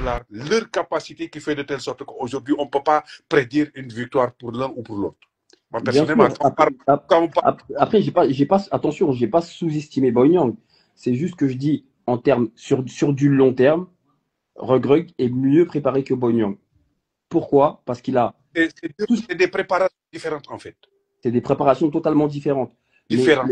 là, leur capacité qui fait de telle sorte qu'aujourd'hui, on ne peut pas prédire une victoire pour l'un ou pour l'autre. Moi, Bien personnellement, sûr. Après, attention, j'ai pas sous-estimé Boy Niang. C'est juste que je dis, en termes, sur du long terme, Regreg est mieux préparé que Boy Niang. Pourquoi? Parce qu'il a c'est des préparations différentes, en fait. c'est des préparations totalement différentes. Mais Différentes.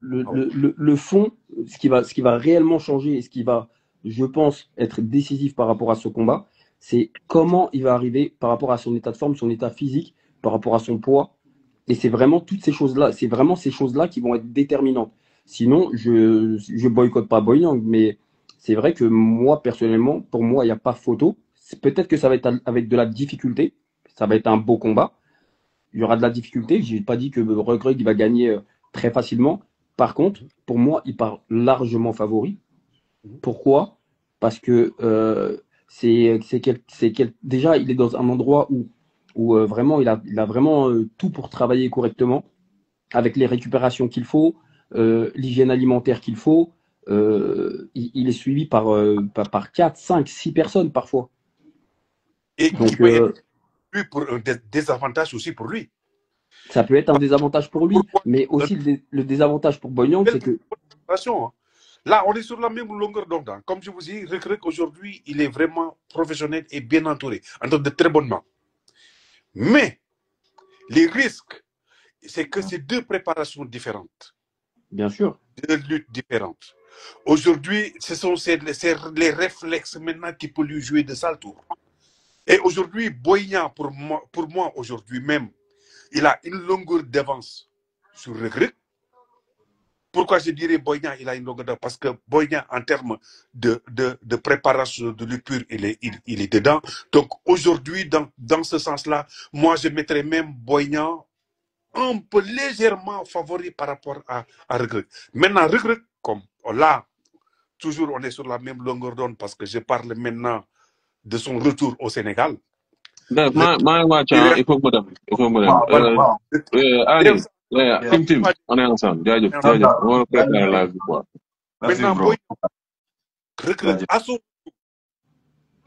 le fond, ce qui va réellement changer et ce qui va, je pense, être décisif par rapport à ce combat, c'est comment il va arriver par rapport à son état de forme, son état physique, par rapport à son poids. Et c'est vraiment toutes ces choses-là, c'est vraiment ces choses-là qui vont être déterminantes. Sinon, je boycotte pas Boy Niang, mais c'est vrai que moi, personnellement, pour moi, il n'y a pas photo. Peut-être que ça va être avec de la difficulté, ça va être un beau combat, il y aura de la difficulté. J'ai pas dit que Regreg il va gagner très facilement. Par contre, pour moi, il part largement favori. Pourquoi? Parce que déjà, il est dans un endroit où vraiment, il a vraiment tout pour travailler correctement, avec les récupérations qu'il faut, l'hygiène alimentaire qu'il faut. Il est suivi par 4, 5, 6 personnes parfois. Et qui Donc, peut être vu pour un désavantage aussi pour lui. ça peut être un désavantage pour lui, Pourquoi mais aussi le désavantage pour Boy Niang, c'est que Là, on est sur la même longueur d'onde. Comme je vous dis, Reug aujourd'hui, il est vraiment professionnel et bien entouré, en termes de très bonnes mains. Mais les risques, c'est que c'est deux préparations différentes. bien sûr. Deux luttes différentes. Aujourd'hui, ce sont les réflexes maintenant qui peuvent lui jouer de sales tours. Et aujourd'hui, Boignan, pour moi aujourd'hui même, il a une longueur d'avance sur Reug. Pourquoi je dirais Boignan, il a une longueur d'avance? Parce que Boignan, en termes de préparation de lutte pure, il est dedans. Donc aujourd'hui, dans ce sens-là, moi je mettrais même Boignan un peu légèrement favori par rapport à Reug. Maintenant, Reug, comme là, toujours on est sur la même longueur d'onde parce que je parle maintenant de son retour au Sénégal. Il faut que Tim, on est ensemble. On va préparer la victoire. Maintenant, Reug a son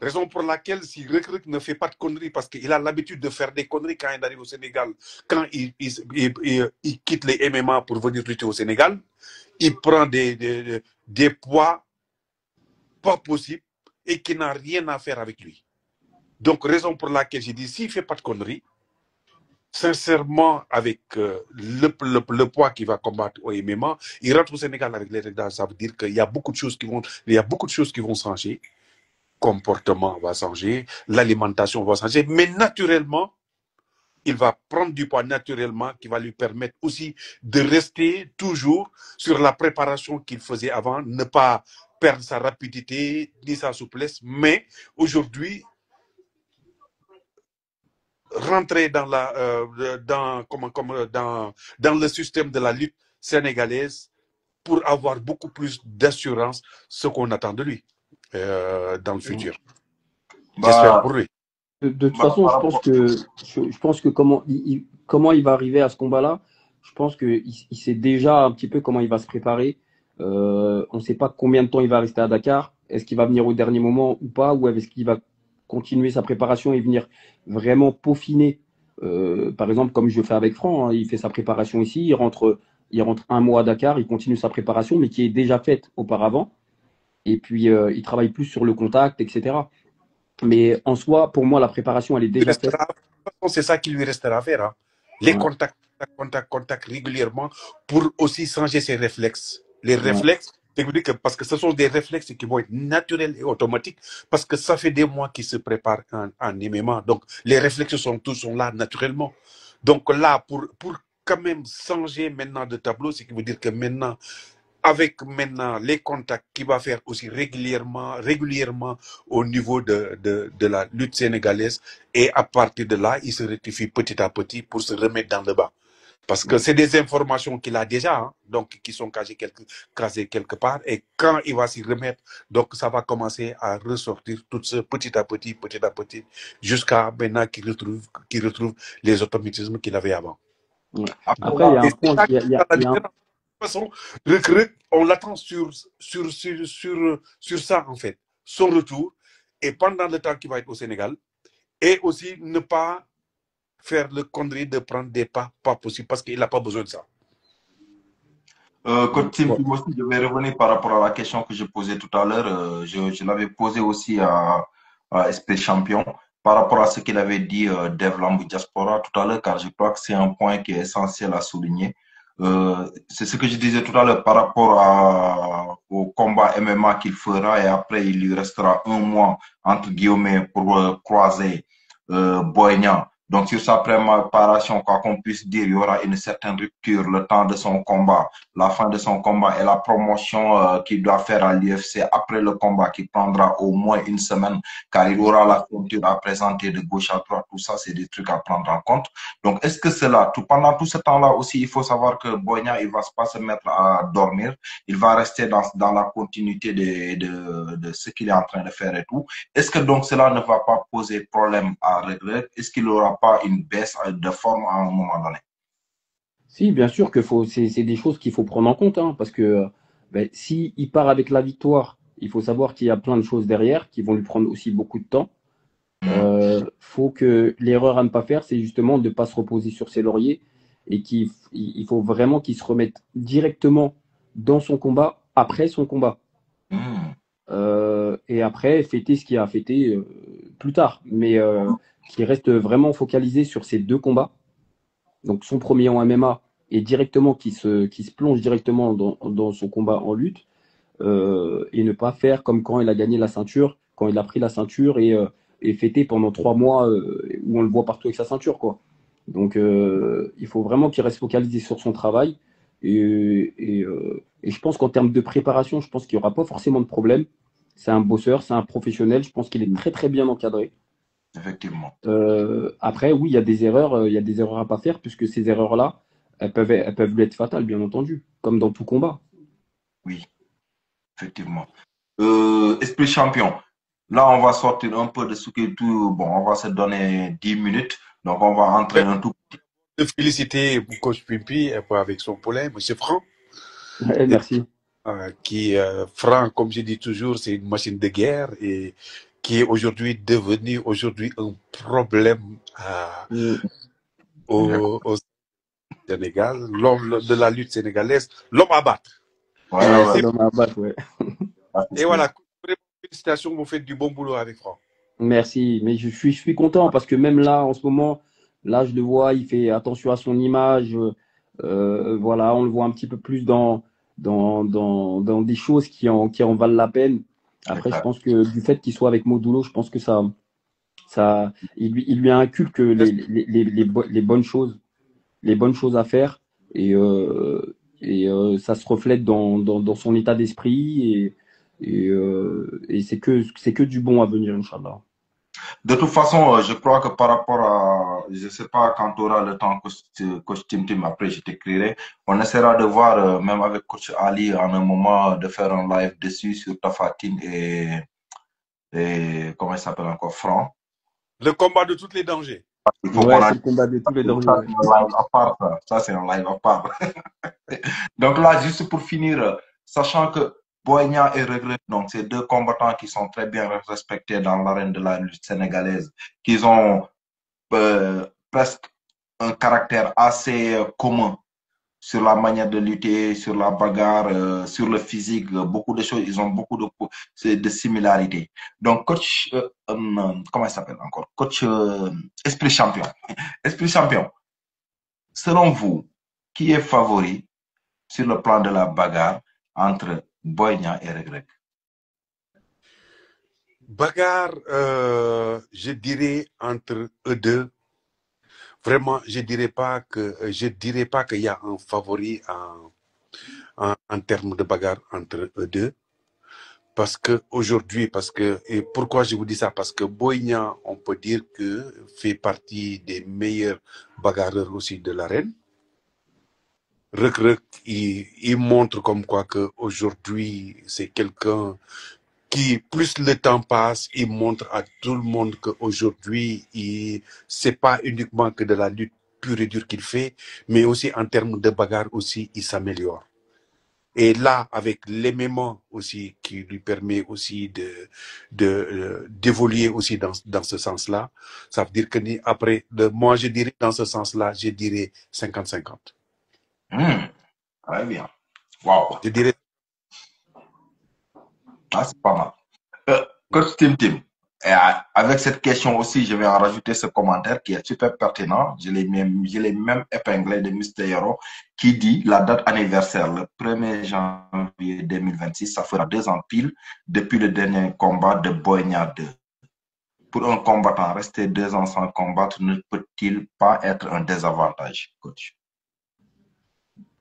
raison pour laquelle si Reug ne fait pas de conneries, parce qu'il a l'habitude de faire des conneries quand il arrive au Sénégal, quand il quitte les MMA pour venir lutter au Sénégal, il prend des poids pas possibles et qui n'ont rien à faire avec lui. Donc, raison pour laquelle j'ai dit, s'il ne fait pas de conneries, sincèrement, avec le poids qu'il va combattre au MMA, il rentre au Sénégal avec les résultats. Ça veut dire qu'il y a beaucoup de choses qui vont changer. Comportement va changer, l'alimentation va changer, mais naturellement, il va prendre du poids naturellement qui va lui permettre aussi de rester toujours sur la préparation qu'il faisait avant, ne pas perdre sa rapidité ni sa souplesse, mais aujourd'hui, rentrer dans le système de la lutte sénégalaise pour avoir beaucoup plus d'assurance, ce qu'on attend de lui dans le futur. J'espère pour lui. De toute façon, je pense que comment il va arriver à ce combat-là, je pense qu'il sait déjà un petit peu comment il va se préparer. On ne sait pas combien de temps il va rester à Dakar. Est-ce qu'il va venir au dernier moment ou pas, ou est-ce qu'il va continuer sa préparation et venir vraiment peaufiner. Par exemple, comme je fais avec Franck, hein, il fait sa préparation ici, il rentre un mois à Dakar, il continue sa préparation, mais qui est déjà faite auparavant. Et puis, il travaille plus sur le contact, etc. Mais en soi, pour moi, la préparation, elle est déjà faite. C'est ça qui lui restera à faire. Hein. Les contacts régulièrement pour aussi changer ses réflexes. Les réflexes, parce que ce sont des réflexes qui vont être naturels et automatiques, parce que ça fait des mois qu'il se prépare en MMA. Donc, les réflexes sont là naturellement. Donc là, pour quand même changer maintenant de tableau, ce qui veut dire que maintenant, avec maintenant les contacts qu'il va faire aussi régulièrement au niveau de la lutte sénégalaise, et à partir de là, il se rectifie petit à petit pour se remettre dans le bas. Parce que c'est des informations qu'il a déjà, hein, donc qui sont cachées quelque part, et quand il va s'y remettre, donc ça va commencer à ressortir tout ce petit à petit, jusqu'à maintenant qu'il retrouve les automatismes qu'il avait avant. Après, il y a un point, de toute façon, on l'attend sur ça, en fait. Son retour et pendant le temps qu'il va être au Sénégal, et aussi ne pas faire le connerie de prendre des pas possibles parce qu'il n'a pas besoin de ça. Coach Tim, aussi, je vais revenir par rapport à la question que je posais tout à l'heure. Je l'avais posée aussi à SP Champion par rapport à ce qu'il avait dit Dev Lambu Diaspora tout à l'heure, car je crois que c'est un point qui est essentiel à souligner. C'est ce que je disais tout à l'heure par rapport au combat MMA qu'il fera et après il lui restera un mois entre guillemets pour croiser Boignan. Donc sur sa préparation, quoi qu'on puisse dire, il y aura une certaine rupture le temps de son combat, la fin de son combat et la promotion qu'il doit faire à l'UFC après le combat qui prendra au moins une semaine car il aura la ceinture à présenter de gauche à droite. Tout ça, c'est des trucs à prendre en compte. Donc, est-ce que cela, pendant tout ce temps-là aussi, il faut savoir que Boignan, il va pas se mettre à dormir. Il va rester dans la continuité de ce qu'il est en train de faire et tout. Est-ce que donc cela ne va pas poser problème à Regret? Est-ce qu'il n'aura pas une baisse de forme à un moment donné? Si, bien sûr que c'est des choses qu'il faut prendre en compte, hein, parce que si il part avec la victoire, il faut savoir qu'il y a plein de choses derrière qui vont lui prendre aussi beaucoup de temps. Faut que l'erreur à ne pas faire, c'est justement de ne pas se reposer sur ses lauriers et il faut vraiment qu'il se remette directement dans son combat après son combat. Et après, fêter ce qu'il a fêté plus tard, mais qui reste vraiment focalisé sur ces deux combats. Donc son premier en MMA et directement qui se plonge directement dans son combat en lutte et ne pas faire comme quand il a gagné la ceinture, quand il a pris la ceinture et fêté pendant 3 mois où on le voit partout avec sa ceinture, quoi. Donc il faut vraiment qu'il reste focalisé sur son travail et je pense qu'en termes de préparation, je pense qu'il n'y aura pas forcément de problème. C'est un bosseur, c'est un professionnel, je pense qu'il est très très bien encadré. Effectivement. Après, oui, il y a des erreurs à pas faire, puisque ces erreurs-là, elles peuvent lui être fatales, bien entendu, comme dans tout combat. Oui, effectivement. Esprit champion. Là, on va sortir un peu de ce que tout. Bon, on va se donner 10 minutes. Donc, on va entrer un tout petit. De féliciter coach Pimpi avec son poulain, M. Franck. Merci. Franck, comme je dis toujours, c'est une machine de guerre et qui est aujourd'hui devenu un problème au Sénégal, l'homme de la lutte sénégalaise, l'homme à battre. C'est l'homme à battre, ouais. Et voilà, félicitations, vous faites du bon boulot avec Franck. Merci, mais je suis content parce que même là, en ce moment, là, je le vois, il fait attention à son image. Voilà, on le voit un petit peu plus dans des choses qui en valent la peine. Après, je pense que du fait qu'il soit avec Modulo, je pense que il lui inculque les bonnes choses à faire et ça se reflète dans son état d'esprit et c'est que du bon à venir, Inch'Allah. De toute façon, je crois que par rapport à, je ne sais pas quand tu auras le temps, coach Tim, après je t'écrirai. On essaiera de voir, même avec coach Ali, en un moment, de faire un live dessus sur Tafatine et comment il s'appelle encore, Franck. Le combat de tous les dangers. C'est le combat de tous les dangers. Ça, c'est un live à part. Donc là, juste pour finir, sachant que Boignan et Regret, donc ces deux combattants qui sont très bien respectés dans l'arène de la lutte sénégalaise, qui ont presque un caractère assez commun sur la manière de lutter, sur la bagarre, sur le physique, beaucoup de choses, ils ont beaucoup de similarités. Donc, coach, comment il s'appelle encore? Coach Esprit Champion. Esprit Champion, selon vous, qui est favori sur le plan de la bagarre entre Boignan et Regret? Bagarre, je dirais entre eux deux. Vraiment, je dirais pas qu'il y a un favori en termes de bagarre entre eux deux. Parce que aujourd'hui, et pourquoi je vous dis ça? Parce que Boignan, on peut dire que fait partie des meilleurs bagarreurs aussi de l'arène. Reug, il montre comme quoi que aujourd'hui c'est quelqu'un qui, plus le temps passe, il montre à tout le monde qu'aujourd'hui, c'est pas uniquement que de la lutte pure et dure qu'il fait, mais aussi en termes de bagarre aussi, il s'améliore. Et là, avec l'aimement aussi, qui lui permet aussi d'évoluer aussi dans ce sens-là, ça veut dire que après, moi, je dirais dans ce sens-là, je dirais 50-50. Très bien. Wow. Je dirais. Ah, c'est pas mal. Coach Tim, avec cette question aussi, je vais en rajouter ce commentaire qui est super pertinent. Je l'ai même épinglé de Mr. Yoro qui dit la date anniversaire, le 1er janvier 2026, ça fera 2 ans pile depuis le dernier combat de Boy Niang 2. Pour un combattant, rester 2 ans sans combattre ne peut-il pas être un désavantage, coach?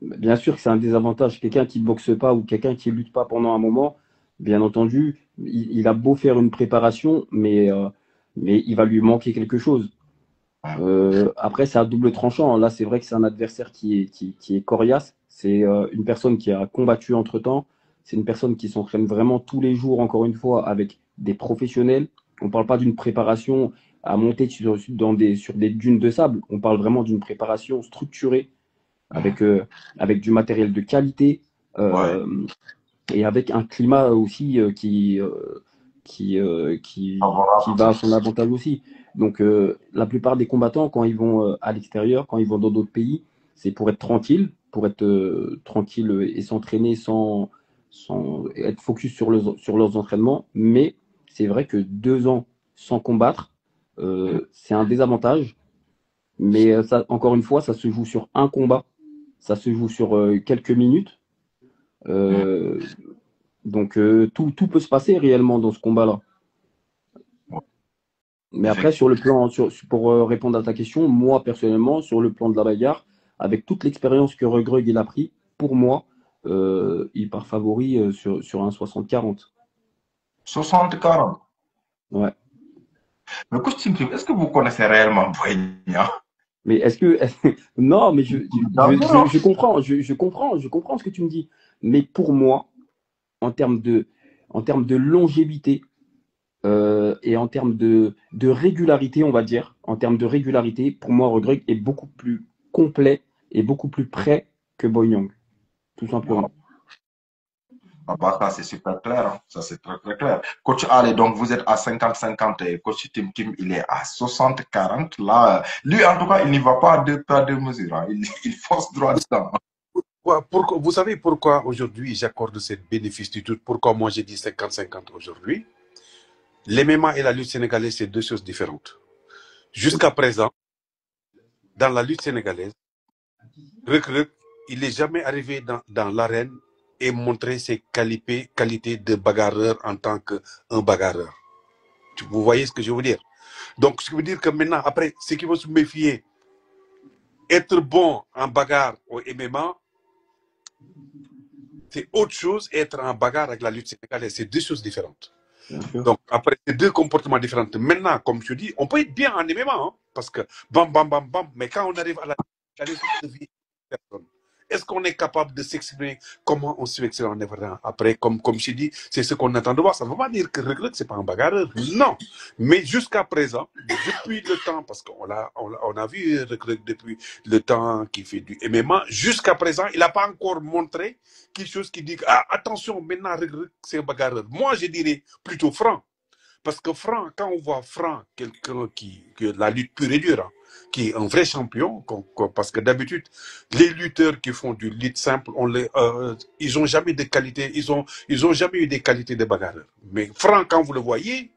Bien sûr que c'est un désavantage. Quelqu'un qui ne boxe pas ou quelqu'un qui ne lutte pas pendant un moment, bien entendu, il a beau faire une préparation, mais il va lui manquer quelque chose. Après, c'est à double tranchant. Là, c'est vrai que c'est un adversaire qui est coriace. C'est une personne qui a combattu entre-temps. C'est une personne qui s'entraîne vraiment tous les jours, encore une fois, avec des professionnels. On ne parle pas d'une préparation à monter sur des dunes de sable. On parle vraiment d'une préparation structurée avec du matériel de qualité et avec un climat aussi qui va à son avantage aussi. Donc, la plupart des combattants, quand ils vont à l'extérieur, quand ils vont dans d'autres pays, c'est pour être tranquille et s'entraîner sans être focus sur leurs entraînements. Mais c'est vrai que 2 ans sans combattre, c'est un désavantage. Mais ça, encore une fois, ça se joue sur un combat. Ça se joue sur quelques minutes. Donc, tout peut se passer réellement dans ce combat-là. Mais après, sur le plan, pour répondre à ta question, moi, personnellement, sur le plan de la bagarre, avec toute l'expérience que Regreg il a pris, pour moi, il part favori sur un 60-40. 60-40? Ouais. Mais coach Tim, est-ce que vous connaissez réellement Boy Niang? Mais non, mais je comprends ce que tu me dis. Mais pour moi, en termes de longévité et en termes de régularité, on va dire, en termes de régularité, pour moi, Regreg est beaucoup plus complet et beaucoup plus prêt que Boy Niang, tout simplement. Ah bah, ça, c'est super clair. Hein. Ça, c'est très, très clair. Coach Ali, donc vous êtes à 50-50 et coach Tim, il est à 60-40. Là, lui, en tout cas, il n'y va pas à deux pas de mesure. Hein. Il fonce droit dedans. Vous savez pourquoi aujourd'hui j'accorde cette bénéfice du doute? Pourquoi moi j'ai dit 50-50 aujourd'hui? L'MMA et la lutte sénégalaise, c'est deux choses différentes. Jusqu'à présent, dans la lutte sénégalaise, Reug, il n'est jamais arrivé dans l'arène et montrer ses qualités de bagarreur en tant qu'un bagarreur. Vous voyez ce que je veux dire? Donc, ce qui veut dire que maintenant, après, ce qui va se méfier, être bon en bagarre au MMA, c'est autre chose, être en bagarre avec la lutte sénégalaise. C'est deux choses différentes. Donc, après, c'est deux comportements différents. Maintenant, comme je dis, on peut être bien en MMA, hein, parce que bam, bam, bam, bam, mais quand on arrive à la vie, personne. Est-ce qu'on est capable de s'exprimer comment on s'exprime en événement? Après, comme je dis, c'est ce qu'on attend de voir. Ça ne veut pas dire que Reug, c'est pas un bagarreur. Non. Mais jusqu'à présent, depuis le temps, parce qu'on a vu Reug depuis le temps qu'il fait du MMA, jusqu'à présent, il n'a pas encore montré quelque chose qui dit ah, attention, maintenant Reug, c'est un bagarreur. Moi, je dirais plutôt Franc. Parce que Franc, quand on voit Franc, quelqu'un qui la lutte pure et dure, hein, qui est un vrai champion, parce que d'habitude, les lutteurs qui font du lutte simple, ils n'ont jamais de qualité, ils ont jamais eu des qualités de bagarreur. Mais Franc, quand vous le voyez,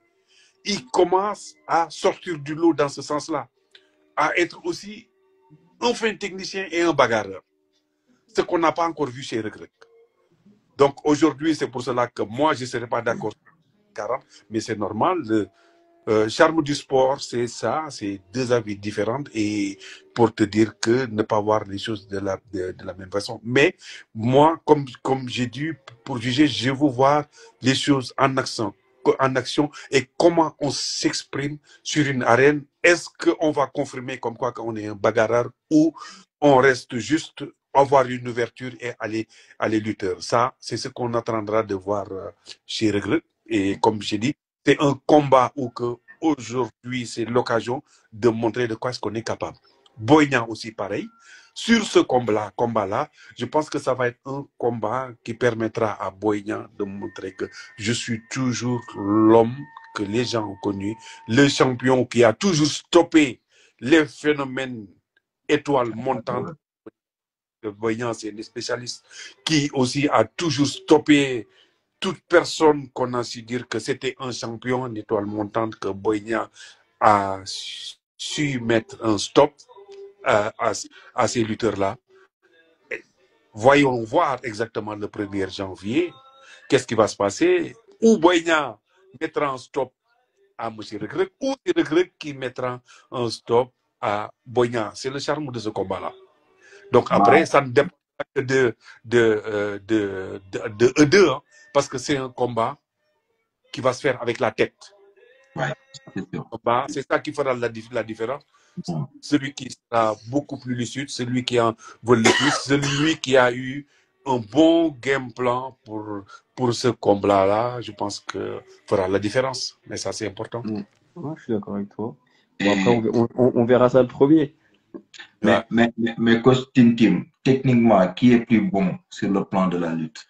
il commence à sortir du lot dans ce sens-là, à être aussi un fin technicien et un bagarreur. Ce qu'on n'a pas encore vu chez Reug. Donc aujourd'hui, c'est pour cela que moi, je ne serais pas d'accord 40, mais c'est normal. Le charme du sport, c'est ça, c'est deux avis différents et pour te dire que ne pas voir les choses de la même façon. Mais moi, comme j'ai dit, pour juger, je veux voir les choses en action et comment on s'exprime sur une arène. Est-ce qu'on va confirmer comme quoi qu'on est un bagarreur ou on reste juste avoir une ouverture et aller lutteur? Ça, c'est ce qu'on attendra de voir chez Reug. Et comme j'ai dit, c'est un combat où aujourd'hui, c'est l'occasion de montrer de quoi est-ce qu'on est capable. Boy Niang aussi pareil. sur ce combat-là, je pense que ça va être un combat qui permettra à Boy Niang de montrer que je suis toujours l'homme que les gens ont connu, le champion qui a toujours stoppé les phénomènes étoiles montantes. Boy Niang, c'est un spécialiste qui aussi a toujours stoppé toute personne qu'on a su dire que c'était un champion d'étoile montante, que Boy Niang a su mettre un stop à ces lutteurs-là. Voyons voir exactement le 1er janvier, qu'est-ce qui va se passer, ou Boy Niang mettra un stop à M. Reug, ou c'est Reug qui mettra un stop à Boy Niang. C'est le charme de ce combat-là. Donc après, ça ne dépend pas que de eux deux, hein, parce que c'est un combat qui va se faire avec la tête. Ouais, c'est ça qui fera la différence. Celui qui sera beaucoup plus lucide, celui qui en veut le plus, celui qui a eu un bon game plan pour ce combat-là, je pense que fera la différence. Mais ça, c'est important. Ouais, je suis d'accord avec toi. Bon, après, on verra ça le premier. Mais coach Tintim, techniquement, qui est plus bon sur le plan de la lutte?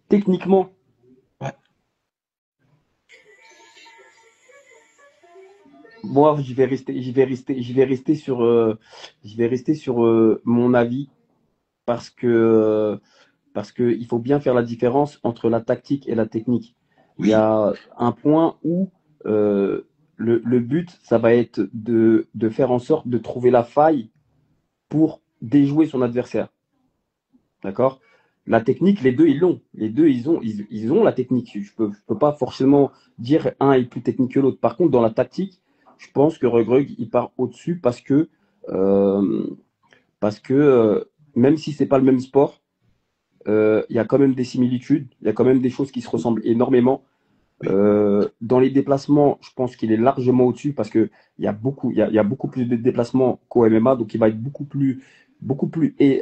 Techniquement? Ouais. Moi, je vais rester sur mon avis parce que il faut bien faire la différence entre la tactique et la technique. Oui. Il y a un point où le but, ça va être de faire en sorte de trouver la faille pour déjouer son adversaire. D'accord? La technique, les deux, ils l'ont. Les deux, ils ont la technique. Je peux pas forcément dire un est plus technique que l'autre. Par contre, dans la tactique, je pense que Reug, il part au-dessus parce que même si c'est pas le même sport, il y a quand même des similitudes, il y a quand même des choses qui se ressemblent énormément. Dans les déplacements, je pense qu'il est largement au-dessus parce que il y a beaucoup plus de déplacements qu'au MMA, donc il va être beaucoup plus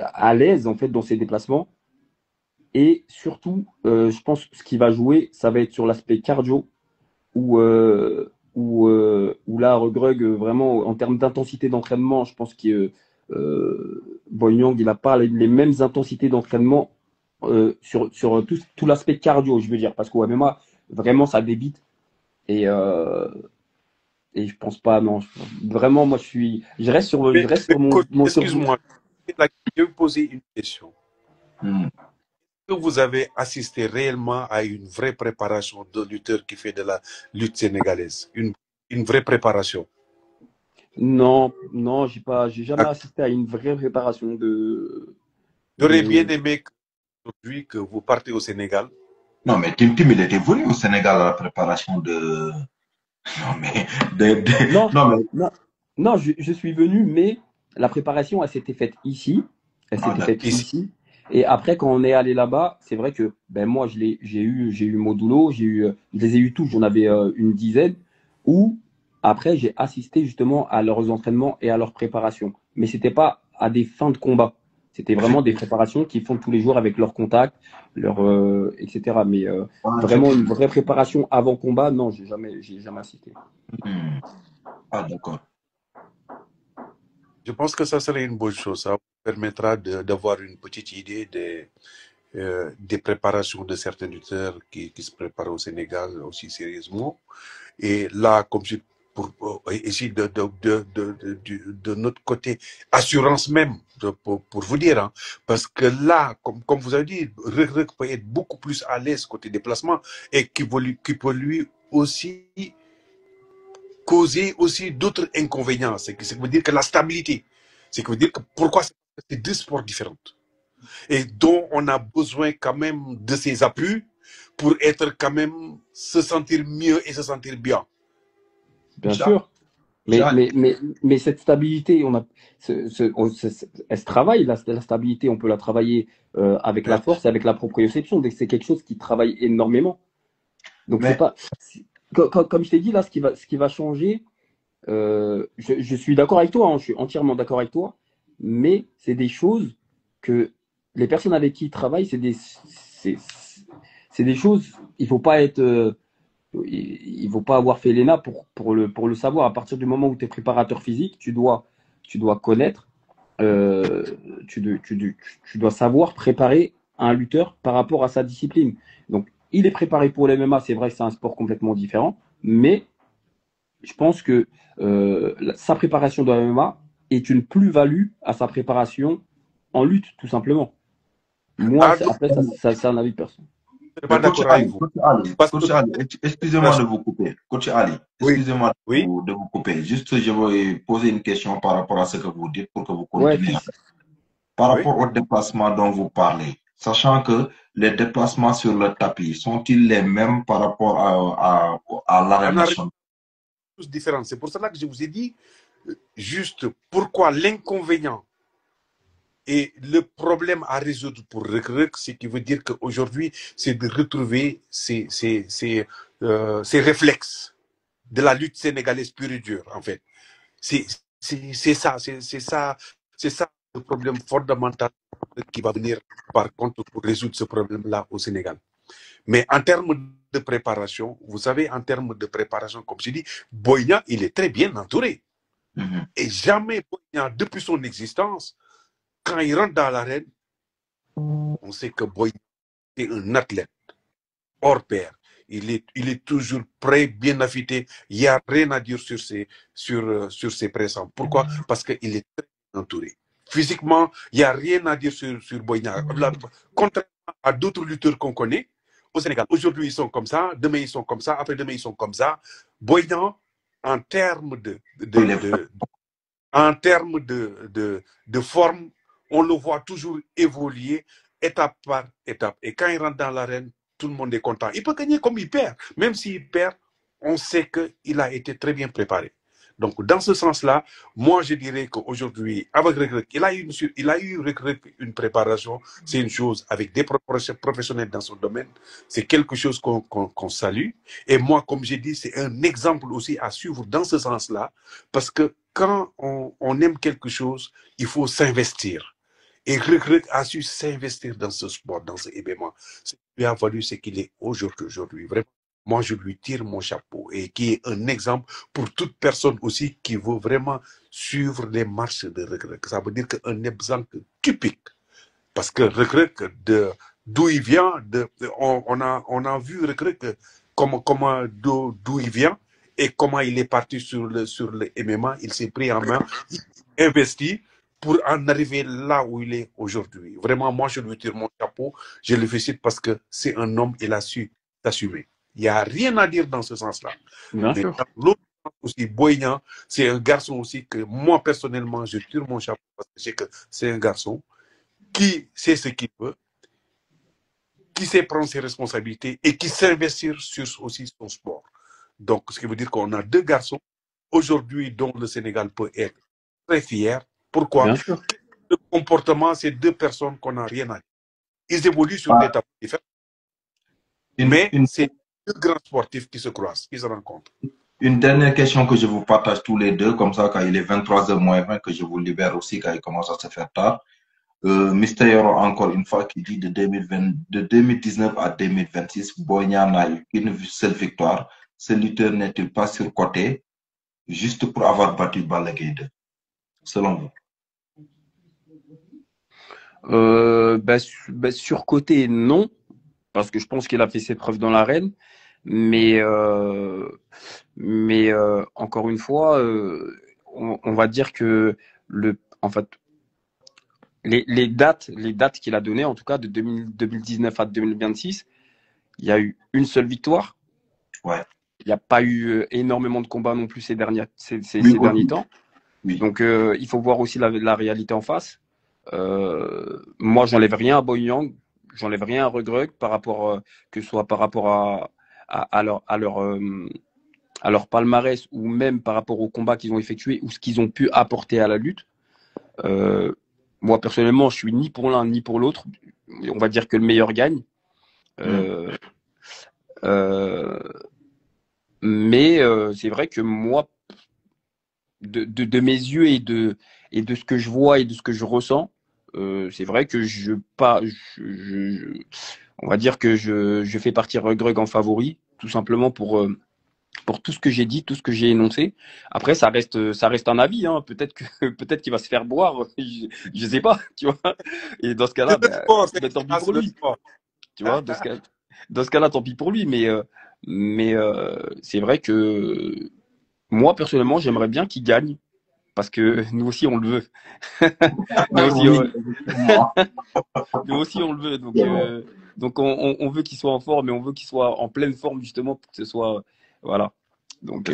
à l'aise en fait dans ses déplacements. Et surtout, je pense que ce qui va jouer, ça va être sur l'aspect cardio, où là, Reug, vraiment, en termes d'intensité d'entraînement, je pense que Boy Niang, il n'a pas les mêmes intensités d'entraînement sur tout l'aspect cardio, je veux dire, parce qu'au MMA, vraiment, ça débite. Et je pense pas, non. Vraiment, moi, je reste sur mon. Excuse-moi, je vais vous poser une question. Est-ce que vous avez assisté réellement à une vraie préparation de lutteur qui fait de la lutte sénégalaise? Une vraie préparation? Non, j'ai jamais assisté à une vraie préparation de. J'aurais bien aimé aujourd'hui que vous partez au Sénégal. Non, mais Tim, il était venu au Sénégal à la préparation de. Non, je suis venu, mais la préparation, elle s'était faite ici. Ici. Et après, quand on est allé là-bas, c'est vrai que moi, j'ai eu Modulo, je les ai eu tous, j'en avais une dizaine, où après, j'ai assisté justement à leurs entraînements et à leur préparation. Mais c'était pas à des fins de combat. C'était vraiment des préparations qu'ils font tous les jours avec leurs contacts, etc. Mais vraiment une vraie préparation avant combat, non, j'ai jamais assisté. Ah, d'accord. Je pense que ça serait une bonne chose. Ça vous permettra d'avoir une petite idée des préparations de certains lutteurs qui se préparent au Sénégal aussi sérieusement. Et là, comme je ici de notre côté, assurance même, pour vous dire, hein, parce que là, comme vous avez dit, Reug peut être beaucoup plus à l'aise côté déplacement et qui peut lui aussi causer aussi d'autres inconvénients. C'est que ça veut dire que la stabilité, c'est que veut dire que pourquoi c'est deux sports différents et dont on a besoin quand même de ces appuis pour être quand même se sentir mieux et se sentir bien. Bien sûr. Mais cette stabilité, elle se travaille, la stabilité, on peut la travailler avec la force et avec la proprioception. C'est quelque chose qui travaille énormément. Donc, c'est pas. Comme je t'ai dit, là, ce qui va changer, je suis d'accord avec toi, hein, je suis entièrement d'accord avec toi, mais c'est des choses que les personnes avec qui ils travaillent, c'est des choses, il faut pas avoir fait l'ENA pour le savoir. À partir du moment où tu es préparateur physique, tu dois connaître euh, tu dois savoir préparer un lutteur par rapport à sa discipline. Donc, il est préparé pour le MMA, c'est vrai que c'est un sport complètement différent, mais je pense que sa préparation dans le MMA est une plus-value à sa préparation en lutte, tout simplement. Moi, Ah, donc, après, c'est un avis personnel. je ne suis pas Coach d'accord avec Ali, vous. Coach Ali, Parce que, Coach Ali, excusez-moi de vous couper. Coach Ali, oui, excusez-moi oui, de vous couper. Juste, je vais poser une question par rapport à ce que vous dites pour que vous Ouais, continuiez. fils. Par oui. rapport aux déplacements dont vous parlez, sachant que les déplacements sur le tapis, sont-ils les mêmes par rapport à l'arène On a nationale? tous différents. C'est pour cela que je vous ai dit juste pourquoi l'inconvénient et le problème à résoudre pour Reug Reug, ce qui veut dire qu'aujourd'hui, c'est de retrouver ces réflexes de la lutte sénégalaise pure et dure, en fait. C'est ça, c'est ça le problème fondamental qui va venir, par contre, pour résoudre ce problème-là au Sénégal. Mais en termes de préparation, vous savez, en termes de préparation, comme je dis, Boigna, il est très bien entouré. Et jamais Boigna, depuis son existence, quand il rentre dans l'arène, on sait que Boigna est un athlète hors pair. Il est toujours prêt, bien affûté. Il n'y a rien à dire sur ses présents. Pourquoi? Parce qu'il est très bien entouré. Physiquement, il n'y a rien à dire sur Boigna. Contrairement à d'autres lutteurs qu'on connaît au Sénégal. Aujourd'hui, ils sont comme ça. Demain, ils sont comme ça. Après-demain, ils sont comme ça. Boigna, en termes de forme, on le voit toujours évoluer étape par étape. Et quand il rentre dans l'arène, tout le monde est content. Il peut gagner comme il perd. Même s'il perd, on sait qu'il a été très bien préparé. Donc, dans ce sens-là, moi, je dirais qu'aujourd'hui, avec Reug Reug, il a eu Reug Reug une préparation. C'est une chose avec des professionnels dans son domaine. C'est quelque chose qu'on salue. Et moi, comme j'ai dit, c'est un exemple aussi à suivre dans ce sens-là. Parce que quand on aime quelque chose, il faut s'investir. Et Reug Reug a su s'investir dans ce sport, dans ce événement. Ce qui lui a valu ce qu'il est aujourd'hui. Vraiment, moi, je lui tire mon chapeau et qui est un exemple pour toute personne aussi qui veut vraiment suivre les marches de Reug Reug. Ça veut dire qu'un exemple typique. Parce que Reug Reug, d'où il vient, on a vu Reug Reug d'où il vient et comment il est parti sur le MMA. Il s'est pris en main, il investi pour en arriver là où il est aujourd'hui. Vraiment, moi, je lui tire mon chapeau. Je le félicite parce que c'est un homme, il a su s'assumer. Il n'y a rien à dire dans ce sens-là. Bien Mais sûr. dans l'autre sens aussi, Boignan, c'est un garçon aussi que moi, personnellement, je tire mon chapeau parce que je sais que c'est un garçon qui sait ce qu'il veut, qui sait prendre ses responsabilités et qui s'investir sur aussi son sport. Donc, ce qui veut dire qu'on a deux garçons aujourd'hui dont le Sénégal peut être très fier. Pourquoi? Bien sûr. Le comportement, c'est deux personnes qu'on n'a rien à dire. Ils évoluent sur des tableaux différents. Mais c'est deux grands sportifs qui se croisent, qui se rencontrent. Une dernière question que je vous partage tous les deux, comme ça, quand il est 23h moins 20, que je vous libère aussi, quand il commence à se faire tard. Mister Yoro, encore une fois, qui dit de 2019 à 2026, Boigna n'a eu qu'une seule victoire. Ce lutteur n'est-il pas surcoté juste pour avoir battu Balla Gaye 2, selon vous? Surcoté, non, parce que je pense qu'il a fait ses preuves dans l'arène. Mais encore une fois, on va dire que en fait, les dates qu'il a données, en tout cas de 2019 à 2026, il y a eu une seule victoire. Ouais. Il n'y a pas eu énormément de combats non plus ces derniers temps. Oui. Donc, il faut voir aussi la réalité en face. Moi, j'enlève rien à Boignan, j'enlève rien à Reug Reug par rapport, que ce soit par rapport à leur palmarès ou même par rapport aux combats qu'ils ont effectués ou ce qu'ils ont pu apporter à la lutte. Moi, personnellement, je suis ni pour l'un ni pour l'autre. On va dire que le meilleur gagne. Mais c'est vrai que moi, de mes yeux et de ce que je vois et de ce que je ressens, c'est vrai que on va dire que je fais partir Reug Reug en favori, tout simplement pour pour tout ce que j'ai dit, tout ce que j'ai énoncé. Après, ça reste un avis, hein. Peut-être qu'il va se faire boire, je sais pas, tu vois. Et dans ce cas-là, C'est le sport, tant pis pour c'est le lui, sport. tu vois. Dans ce cas-là, tant pis pour lui. Mais c'est vrai que moi, personnellement, j'aimerais bien qu'il gagne. Parce que nous aussi, on le veut. Nous aussi, Oui, effectivement. nous aussi, on le veut. Donc on veut qu'il soit en forme, mais on veut qu'il soit en pleine forme, justement, pour que ce soit. Voilà. Donc,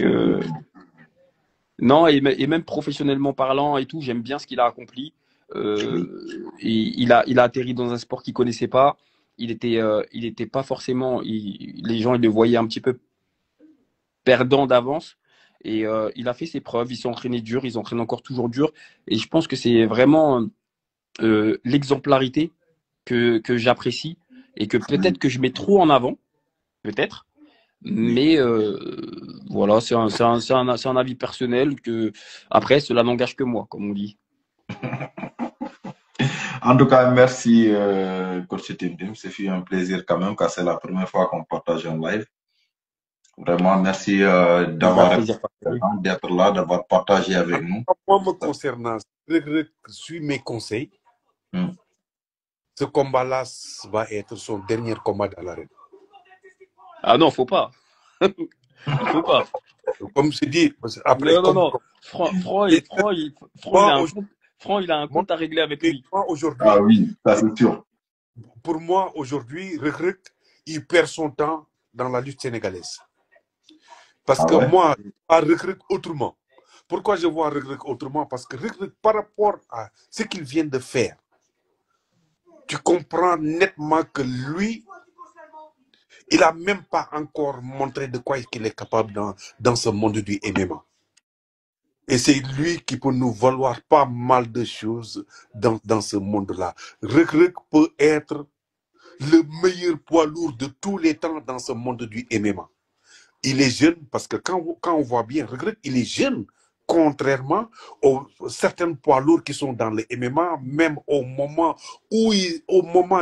non, et même professionnellement parlant et tout, j'aime bien ce qu'il a accompli. Oui. Il a atterri dans un sport qu'il connaissait pas. Il était pas forcément. Les gens, ils le voyaient un petit peu perdant d'avance. Et il a fait ses preuves. Il s'est entraîné dur. Ils s'entraînent encore toujours dur. Et je pense que c'est vraiment l'exemplarité que j'apprécie et que peut-être que je mets trop en avant, peut-être. Mais voilà, c'est un avis personnel que après cela n'engage que moi, comme on dit. En tout cas, merci, coach Tim. Ce fut un plaisir quand même, car c'est la première fois qu'on partage un live. Vraiment, merci Plaisir partagé. d'être là, d'avoir partagé avec nous. Moi, me concernant, je suis mes conseils. Hmm. Ce combat-là va être son dernier combat dans l'arène. Ah non, faut pas. Faut pas. Comme je dis, après, Non. Franc, il a un compte à régler avec lui. Aujourd'hui, Ah oui, ça c'est sûr. pour moi, aujourd'hui, Reug, il perd son temps dans la lutte sénégalaise. Parce Ah que ouais? moi, je vois Reug autrement. Pourquoi je vois Reug autrement? Parce que Reug, par rapport à ce qu'il vient de faire, tu comprends nettement que lui, il n'a même pas encore montré de quoi il est capable dans ce monde du MMA. Et c'est lui qui peut nous valoir pas mal de choses dans ce monde-là. Reug peut être le meilleur poids lourd de tous les temps dans ce monde du MMA. Il est jeune parce que quand on voit bien Reug, il est jeune. Contrairement aux certains poids lourds qui sont dans le MMA, même au moment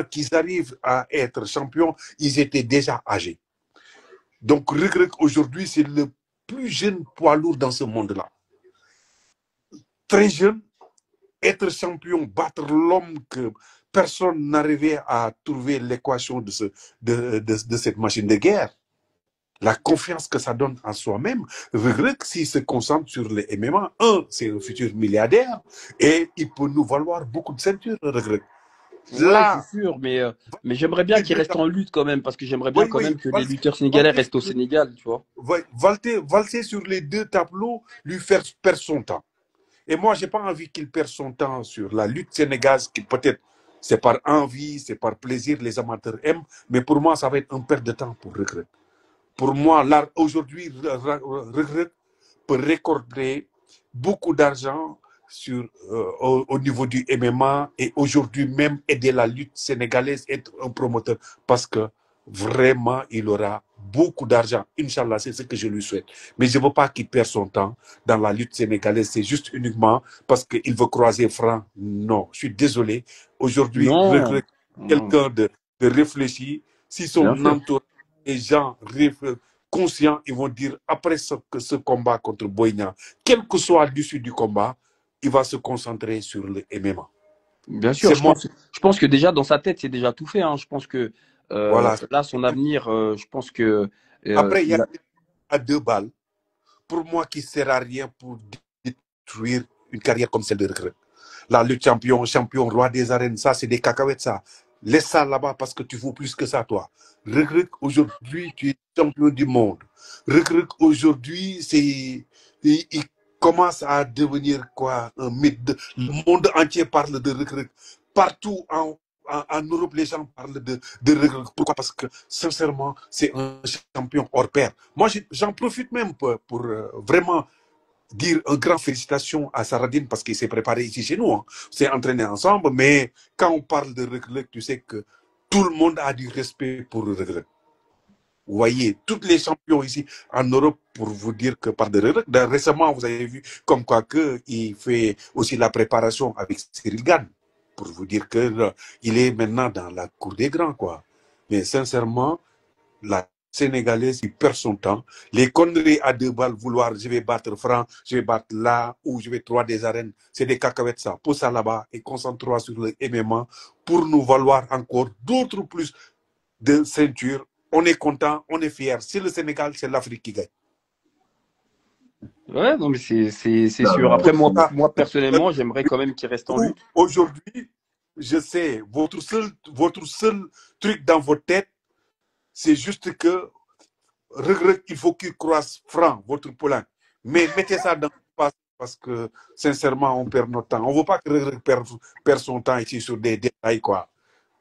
qu'ils arrivent à être champions, ils étaient déjà âgés. Donc Reug aujourd'hui, c'est le plus jeune poids lourd dans ce monde-là. Très jeune, être champion, battre l'homme que personne n'arrivait à trouver l'équation de cette machine de guerre. La confiance que ça donne en soi-même. Reug, s'il se concentre sur les MMA, c'est un futur milliardaire et il peut nous valoir beaucoup de ceintures, Reug. Là, c'est sûr, mais j'aimerais bien qu'il reste en lutte quand même, parce que j'aimerais bien quand même que les lutteurs sénégalais restent au Sénégal, tu vois. Valser sur les deux tableaux, lui faire perdre son temps. Et moi, je n'ai pas envie qu'il perde son temps sur la lutte sénégalaise, qui peut-être, c'est par envie, c'est par plaisir, les amateurs aiment, mais pour moi, ça va être un perte de temps pour Reug. Pour moi, aujourd'hui, Reug peut récolter beaucoup d'argent au niveau du MMA et aujourd'hui même aider la lutte sénégalaise, être un promoteur, parce que vraiment, il aura beaucoup d'argent. Inch'Allah, c'est ce que je lui souhaite. Mais je ne veux pas qu'il perde son temps dans la lutte sénégalaise. C'est juste uniquement parce qu'il veut croiser franc. Non, je suis désolé. Aujourd'hui, Reug, quelqu'un de réfléchi. Si son entourage, les gens conscients, ils vont dire après ce combat contre Boy Niang, quel que soit l'issue du combat, il va se concentrer sur le MMA. Bien sûr, je pense que déjà dans sa tête, c'est déjà tout fait. Hein. Je pense que voilà. là, son avenir, je pense que. Après, il y a à 2 balles, pour moi, qui ne sert à rien pour détruire une carrière comme celle de Reug. Là, le champion, roi des arènes, ça, c'est des cacahuètes, ça. Laisse ça là-bas parce que tu vaux plus que ça, toi. Reug, aujourd'hui, tu es champion du monde. Reug, aujourd'hui, il commence à devenir quoi, un mythe. Le monde entier parle de Reug. Partout en Europe, les gens parlent de Reug. Pourquoi? Parce que, sincèrement, c'est un champion hors pair. Moi, j'en profite même pour vraiment dire un grand félicitations à Saradine parce qu'il s'est préparé ici chez nous. Hein. On s'est entraîné ensemble, mais quand on parle de Reug, tu sais que tout le monde a du respect pour Reug. Vous voyez, tous les champions ici en Europe, pour vous dire que par de Reug, récemment, vous avez vu comme quoi il fait aussi la préparation avec Cyril Gane, pour vous dire qu'il est maintenant dans la cour des grands, quoi. Mais sincèrement, la Sénégalais, il perd son temps. Les conneries à 2 balles, vouloir, je vais battre Franc, je vais battre là, ou je vais 3 des arènes, c'est des cacahuètes ça. Pose ça là-bas et concentre-toi sur le MMA pour nous valoir encore d'autres plus de ceintures. On est content, on est fier. C'est le Sénégal, c'est l'Afrique qui gagne. Ouais, non, mais c'est sûr. Après, moi personnellement, j'aimerais quand même qu'il reste en lutte. Aujourd'hui, je sais, votre seul truc dans votre tête, c'est juste que il faut qu'il croise Franc, votre poulain. Mais mettez ça dans le passé parce que, sincèrement, on perd notre temps. On ne veut pas que Regreg perde son temps ici sur des détails, quoi.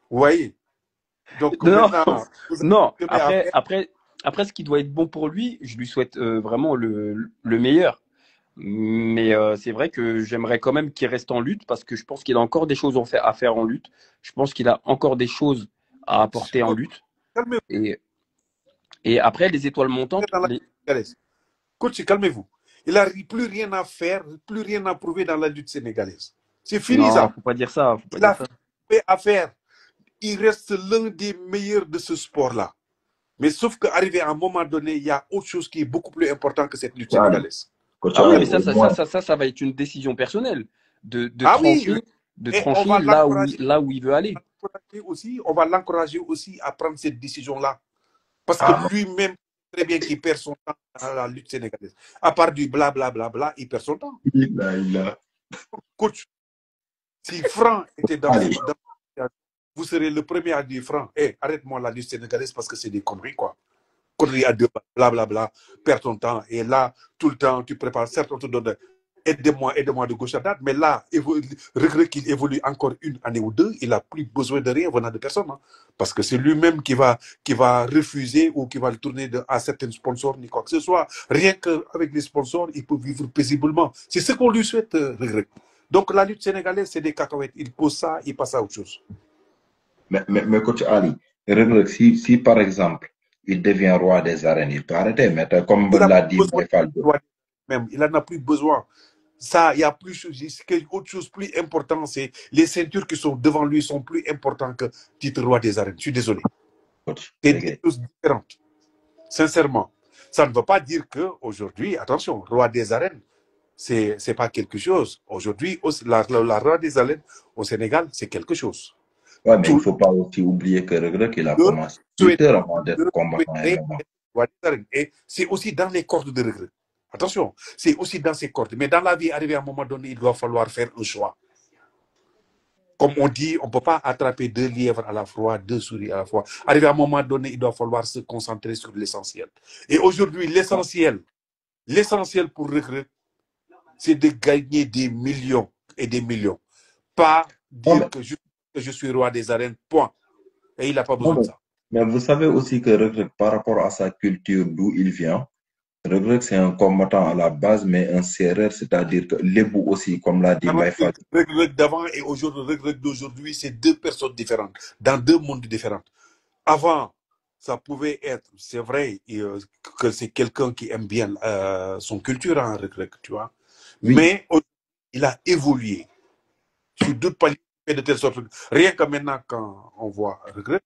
Vous voyez? Donc, Non, maintenant, non. Après, ce qui doit être bon pour lui, je lui souhaite vraiment le meilleur. Mais c'est vrai que j'aimerais quand même qu'il reste en lutte parce que je pense qu'il a encore des choses à faire en lutte. Je pense qu'il a encore des choses à apporter en lutte. Et après, les étoiles montantes. Coach, calmez-vous. Il n'a plus rien à faire, plus rien à prouver dans la lutte sénégalaise. C'est fini non, ça. Faut pas dire ça. Il a fait à faire. Il reste l'un des meilleurs de ce sport-là. Mais sauf qu'arrivé à un moment donné, il y a autre chose qui est beaucoup plus important que cette lutte sénégalaise. Ah oui, mais ça va être une décision personnelle de trancher là où il veut aller. On va l'encourager aussi à prendre cette décision-là. Parce que lui-même, très bien qu'il perd son temps dans la lutte sénégalaise. À part du blablabla, il perd son temps. Coach, si Franc était dans vous serez le premier à dire Franc, arrête-moi la lutte sénégalaise parce que c'est des conneries, quoi. Conneries à 2 blablabla, perds ton temps. Et là, tout le temps, tu prépares. Certes, on te donne aide-moi de gauche à droite. Mais là, regret qu'il évolue encore une année ou 2, il n'a plus besoin de rien venant de personne. Hein, parce que c'est lui-même qui va refuser ou qui va le tourner à certains sponsors, ni quoi que ce soit. Rien qu'avec les sponsors, il peut vivre paisiblement. C'est ce qu'on lui souhaite, regret. Donc la lutte sénégalaise, c'est des cacahuètes. Il pose ça, il passe à autre chose. Mais coach Ali, si par exemple, il devient roi des arènes, il peut arrêter. Mais comme l'a dit il n'en a plus besoin. Ça, il y a plus autre chose plus important, c'est les ceintures qui sont devant lui sont plus importantes que titre roi des arènes. Je suis désolé. C'est des choses différentes. Sincèrement. Ça ne veut pas dire qu'aujourd'hui, attention, roi des arènes, c'est pas quelque chose. Aujourd'hui, la roi des arènes au Sénégal, c'est quelque chose. Ouais, mais il ne faut pas aussi oublier que Regreg, il a commencé avant d'être combattant. Et c'est aussi dans les cordes de Regreg. Attention, c'est aussi dans ses cordes. Mais dans la vie, arrivé à un moment donné, il doit falloir faire un choix. Comme on dit, on ne peut pas attraper 2 lièvres à la fois, 2 souris à la fois. Arrivé à un moment donné, il doit falloir se concentrer sur l'essentiel. Et aujourd'hui, l'essentiel pour Regreg, c'est de gagner des millions et des millions. Pas dire que je suis roi des arènes, point. Et il n'a pas besoin de ça. Mais vous savez aussi que Regreg, par rapport à sa culture, d'où il vient, Regreg, c'est un combattant à la base, mais un serreur, c'est-à-dire que l'ébou aussi, comme l'a dit Maïfa. Regreg d'avant et aujourd'hui, Regreg d'aujourd'hui, c'est 2 personnes différentes, dans 2 mondes différents. Avant, ça pouvait être, c'est vrai que c'est quelqu'un qui aime bien son culture, hein, Regreg, tu vois. Oui. Mais il a évolué sur d'autres paliers de telle sorte que rien que maintenant, quand on voit Regreg,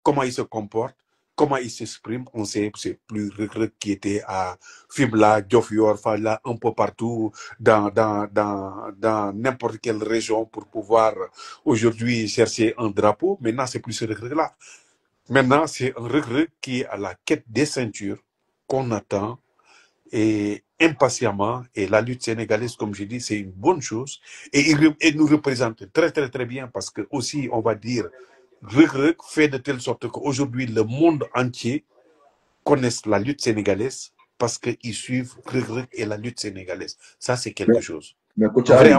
comment il se comporte, comment il s'exprime, on sait que c'est plus Regreg qui était à Fimela, Diofior, là, un peu partout, dans n'importe quelle région pour pouvoir aujourd'hui chercher un drapeau. Maintenant, c'est plus ce Regreg-là. Maintenant, c'est un Regreg qui est à la quête des ceintures qu'on attend et impatiemment. Et la lutte sénégalaise, comme je dis, c'est une bonne chose. Et il nous représente très, très, très bien parce que aussi, on va dire, Regreg fait de telle sorte qu'aujourd'hui, le monde entier connaisse la lutte sénégalaise parce qu'ils suivent Regreg et la lutte sénégalaise. Ça, c'est quelque chose. Mais coach Ali,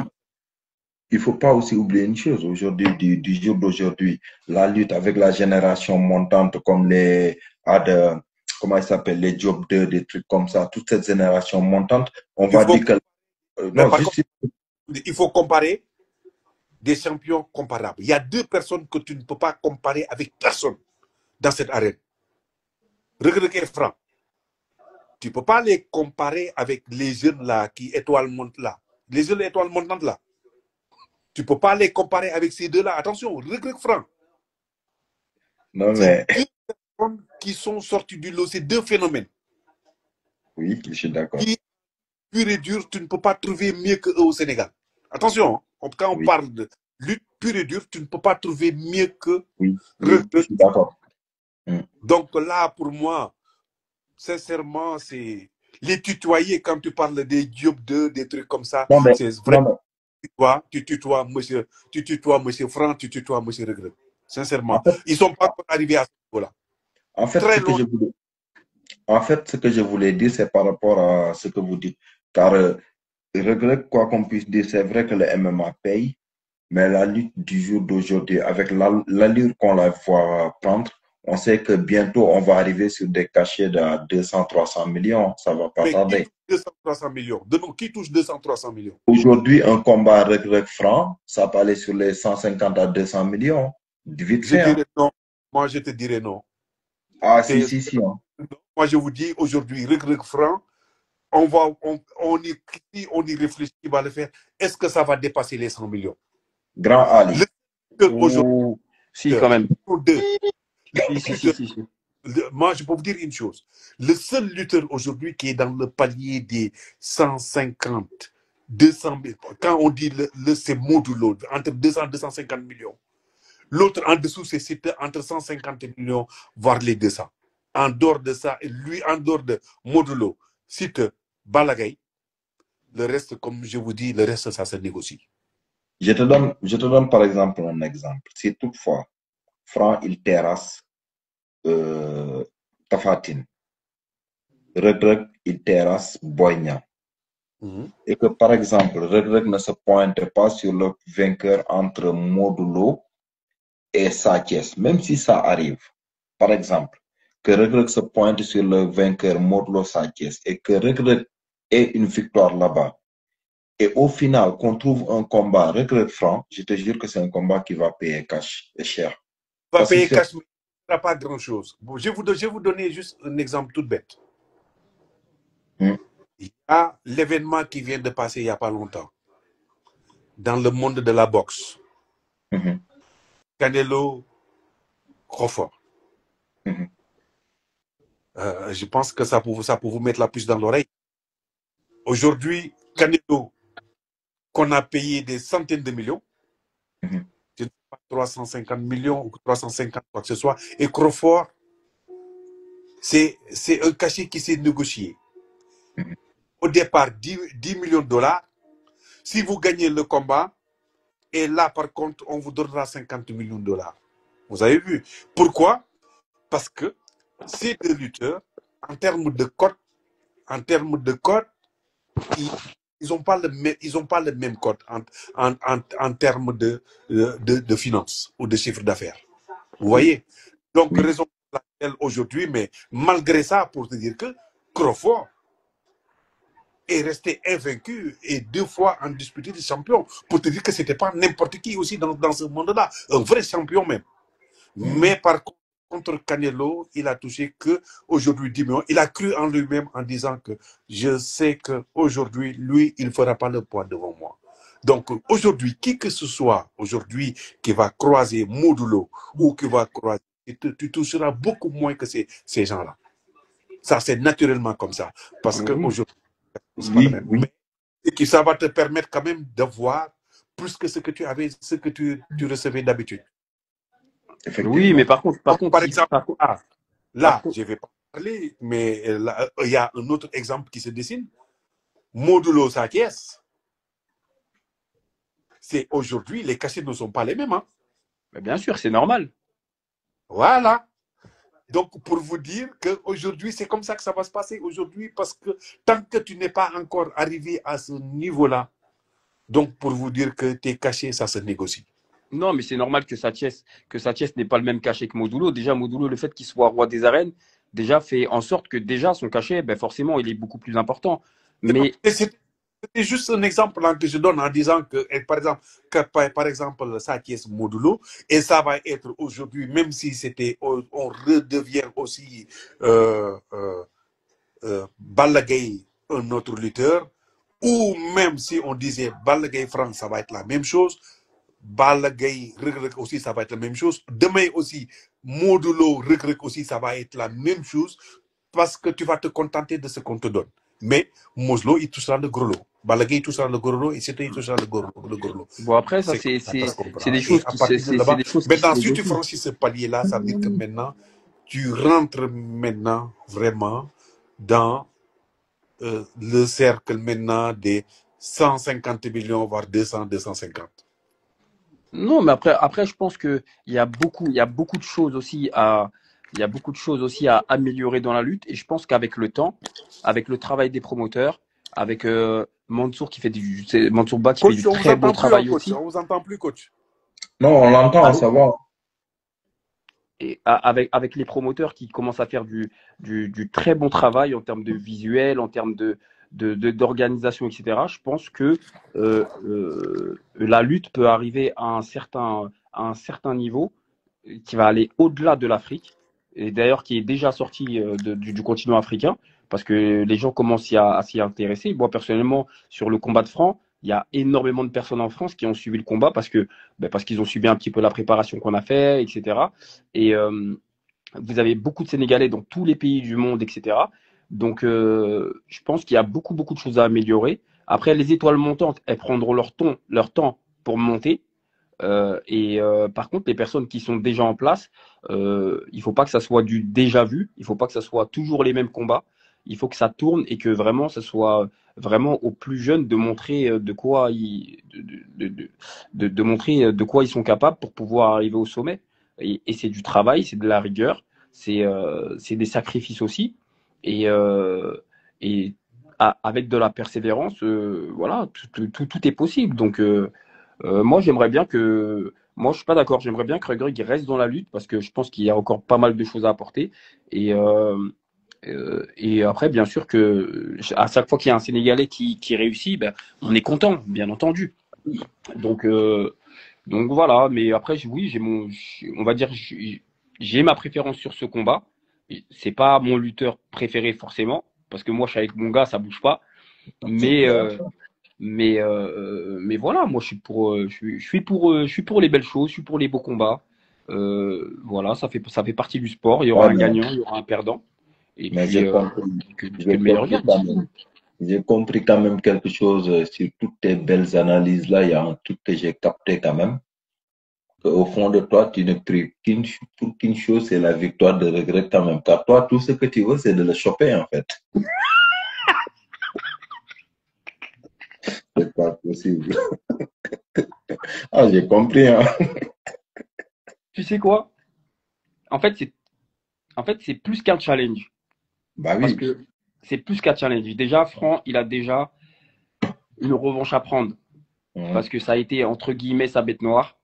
il ne faut pas aussi oublier une chose. Aujourd'hui, du jour d'aujourd'hui, la lutte avec la génération montante comme les comment il s'appelle, les Job 2, des trucs comme ça, toute cette génération montante, on va dire que... il faut comparer des champions comparables. Il y a 2 personnes que tu ne peux pas comparer avec personne dans cette arène. Regreg et Franc. Tu ne peux pas les comparer avec les jeunes là qui étoiles montent là. Les jeunes étoiles montantes là. Tu ne peux pas les comparer avec ces 2 là. Attention, Regreg, Franc. Non mais... personnes qui sont sorties du lot, c'est deux phénomènes. Oui, je suis d'accord. Qui, pur et dur, tu ne peux pas trouver mieux qu'eux au Sénégal. Attention, hein, quand on Oui. parle de lutte pure et dure, tu ne peux pas trouver mieux que Oui, je suis d'accord. Donc là, pour moi, sincèrement, c'est les tutoyer quand tu parles des Diop 2, des trucs comme ça. C'est vrai. Tu tutoies monsieur Franck, tu tutoies monsieur Regret. Sincèrement, En fait, ils ne sont pas encore arrivés à ce niveau-là. En fait, Très ce que loin. ce que je voulais dire, c'est par rapport à ce que vous dites. Car regrette quoi qu'on puisse dire, c'est vrai que le MMA paye, mais la lutte du jour d'aujourd'hui, avec l'allure qu'on la voit prendre, on sait que bientôt on va arriver sur des cachets de 200-300 millions. Ça va pas Mais tarder. qui touche 200-300 millions? De nous, qui touche 200-300 millions? Aujourd'hui, un combat regret franc, ça peut aller sur les 150 à 200 millions. Vite Je fait. dirais non. Moi, je te dirais non. Ah, si. Hein. Moi, je vous dis, aujourd'hui, regret franc, on y réfléchit, il va le faire. Est-ce que ça va dépasser les 100 millions? Grand Ali. Si, quand même. Moi, je peux vous dire une chose. Le seul lutteur aujourd'hui qui est dans le palier des 150, 200 000, quand on dit c'est modulo, entre 200 et 250 millions. L'autre en dessous, c'est entre 150 millions, voire les 200. En dehors de ça, lui, en dehors de modulo, cite Balagay, le reste, comme je vous dis, le reste, ça se négocie. Je te donne par exemple un exemple. Si toutefois, Franc, il terrasse Tafatine, Regreg, il terrasse Boignan. Et que par exemple, Regreg ne se pointe pas sur le vainqueur entre Modulo et Sathies, même si ça arrive. Par exemple, que Regreg se pointe sur le vainqueur Modulo Sathies et que Regreg ait une victoire là-bas. Et au final, qu'on trouve un combat Regreg franc, je te jure que c'est un combat qui va payer cash et cher. Va payer cash, mais il n'y a pas grand-chose. Bon, je vais vous donner juste un exemple tout bête. Il y a l'événement qui vient de passer il n'y a pas longtemps dans le monde de la boxe. Canelo Crawford. Je pense que ça peut vous mettre la puce dans l'oreille. Aujourd'hui, Canelo, qu'on a payé des centaines de millions, 350 millions ou 350, quoi que ce soit, et Crawford, c'est un cachet qui s'est négocié. Au départ, 10 millions de dollars. Si vous gagnez le combat, et là, par contre, on vous donnera 50 millions de dollars. Vous avez vu? Pourquoi? Parce que ces deux lutteurs, en termes de code, ils n'ont pas le même code en termes de finances ou de chiffre d'affaires. Vous voyez? Donc, raison pour laquelle aujourd'hui, mais malgré ça, pour te dire que Crawford est resté invaincu et 2 fois en disputé de champion. Pour te dire que ce n'était pas n'importe qui aussi dans ce monde-là. Un vrai champion même. Mais par contre, Canelo, il a touché que aujourd'hui 10 millions. Il a cru en lui-même en disant que je sais qu'aujourd'hui, lui, il ne fera pas le poids devant moi. Donc aujourd'hui, qui que ce soit aujourd'hui qui va croiser Modulo ou qui va croiser, tu toucheras beaucoup moins que ces gens-là. Ça, c'est naturellement comme ça. Parce qu'aujourd'hui, et ça va te permettre quand même d'avoir plus que ce que tu avais, ce que tu recevais d'habitude. Oui, mais par contre, par exemple, je vais pas parler, mais il y a un autre exemple qui se dessine. Modulo Sathies, c'est aujourd'hui, les cachets ne sont pas les mêmes. Hein? Mais bien sûr, c'est normal. Voilà. Donc, pour vous dire qu'aujourd'hui, c'est comme ça que ça va se passer aujourd'hui, parce que tant que tu n'es pas encore arrivé à ce niveau-là, donc pour vous dire que tes cachets, ça se négocie. Non, mais c'est normal que Sathies n'ait pas le même cachet que Modulo. Déjà, Modulo, le fait qu'il soit roi des arènes, déjà fait en sorte que déjà son cachet, ben forcément, il est beaucoup plus important. Mais c'est juste un exemple que je donne en disant que, par exemple, Sathies Modulo, et ça va être aujourd'hui, même si on redevient aussi Balla Gaye, un autre lutteur, ou même si on disait Balla Gaye France, ça va être la même chose. Balla Gaye, Reug Reug aussi, ça va être la même chose. Demain aussi, Modou Lo, Reug Reug aussi, ça va être la même chose parce que tu vas te contenter de ce qu'on te donne. Mais Modou Lo, il touchera le gros lot. Balla Gaye touchera le gros lot et c'était il touchera le gros lot. Bon, après, ça, c'est des choses qui c'est des choses qui maintenant, se si tu négocient. franchis ce palier-là, ça veut dire que maintenant, tu rentres maintenant vraiment dans le cercle maintenant des 150 millions, voire 200, 250. Non, mais après, je pense que il y a beaucoup de choses aussi à améliorer dans la lutte. Et je pense qu'avec le temps, avec le travail des promoteurs, avec Mansour Mansour Ba qui fait du très beau travail aussi. On vous entend plus, coach. Non, on l'entend, ça va. Et avec les promoteurs qui commencent à faire du très bon travail en termes de visuel, en termes d'organisation, etc. Je pense que la lutte peut arriver à un certain niveau qui va aller au-delà de l'Afrique, et d'ailleurs qui est déjà sorti du continent africain, parce que les gens commencent à s'y intéresser. Moi, personnellement, sur le combat de franc, il y a énormément de personnes en France qui ont suivi le combat parce qu'ils ont suivi un petit peu la préparation qu'on a fait, etc. Et vous avez beaucoup de Sénégalais dans tous les pays du monde, etc. Donc, je pense qu'il y a beaucoup de choses à améliorer. Après, les étoiles montantes, elles prendront leur temps pour monter. Par contre, les personnes qui sont déjà en place, il faut pas que ça soit du déjà vu. Il faut pas que ça soit toujours les mêmes combats. Il faut que ça tourne et que vraiment, ça soit vraiment aux plus jeunes de montrer de quoi montrer de quoi ils sont capables pour pouvoir arriver au sommet. Et c'est du travail, c'est de la rigueur, c'est des sacrifices aussi. Et, et avec de la persévérance, voilà, tout est possible. Donc, moi, je suis pas d'accord. J'aimerais bien que Reug Reug reste dans la lutte parce que je pense qu'il y a encore pas mal de choses à apporter. Et après, bien sûr que à chaque fois qu'il y a un Sénégalais qui réussit, ben, on est content, bien entendu. Donc voilà. Mais après, oui, on va dire, j'ai ma préférence sur ce combat. C'est pas mon lutteur préféré forcément parce que moi, je suis avec mon gars, ça bouge pas. Mais voilà, moi je suis pour les belles choses, je suis pour les beaux combats. Voilà, ça fait partie du sport. Il y aura un gagnant, il y aura un perdant. Et Mais puis que le meilleur gagne. J'ai compris quand même quelque chose sur toutes tes belles analyses là. Il y a un truc que j'ai capté quand même. Au fond de toi, tu ne pries pour qu'une chose, c'est la victoire de regret quand même. Car toi, tout ce que tu veux, c'est de le choper en fait. C'est pas possible. Ah, j'ai compris. Hein. Tu sais quoi? En fait, c'est plus qu'un challenge. Bah oui. Parce que c'est plus qu'un challenge. Déjà, Franc, il a déjà une revanche à prendre. Parce que ça a été, entre guillemets, sa bête noire.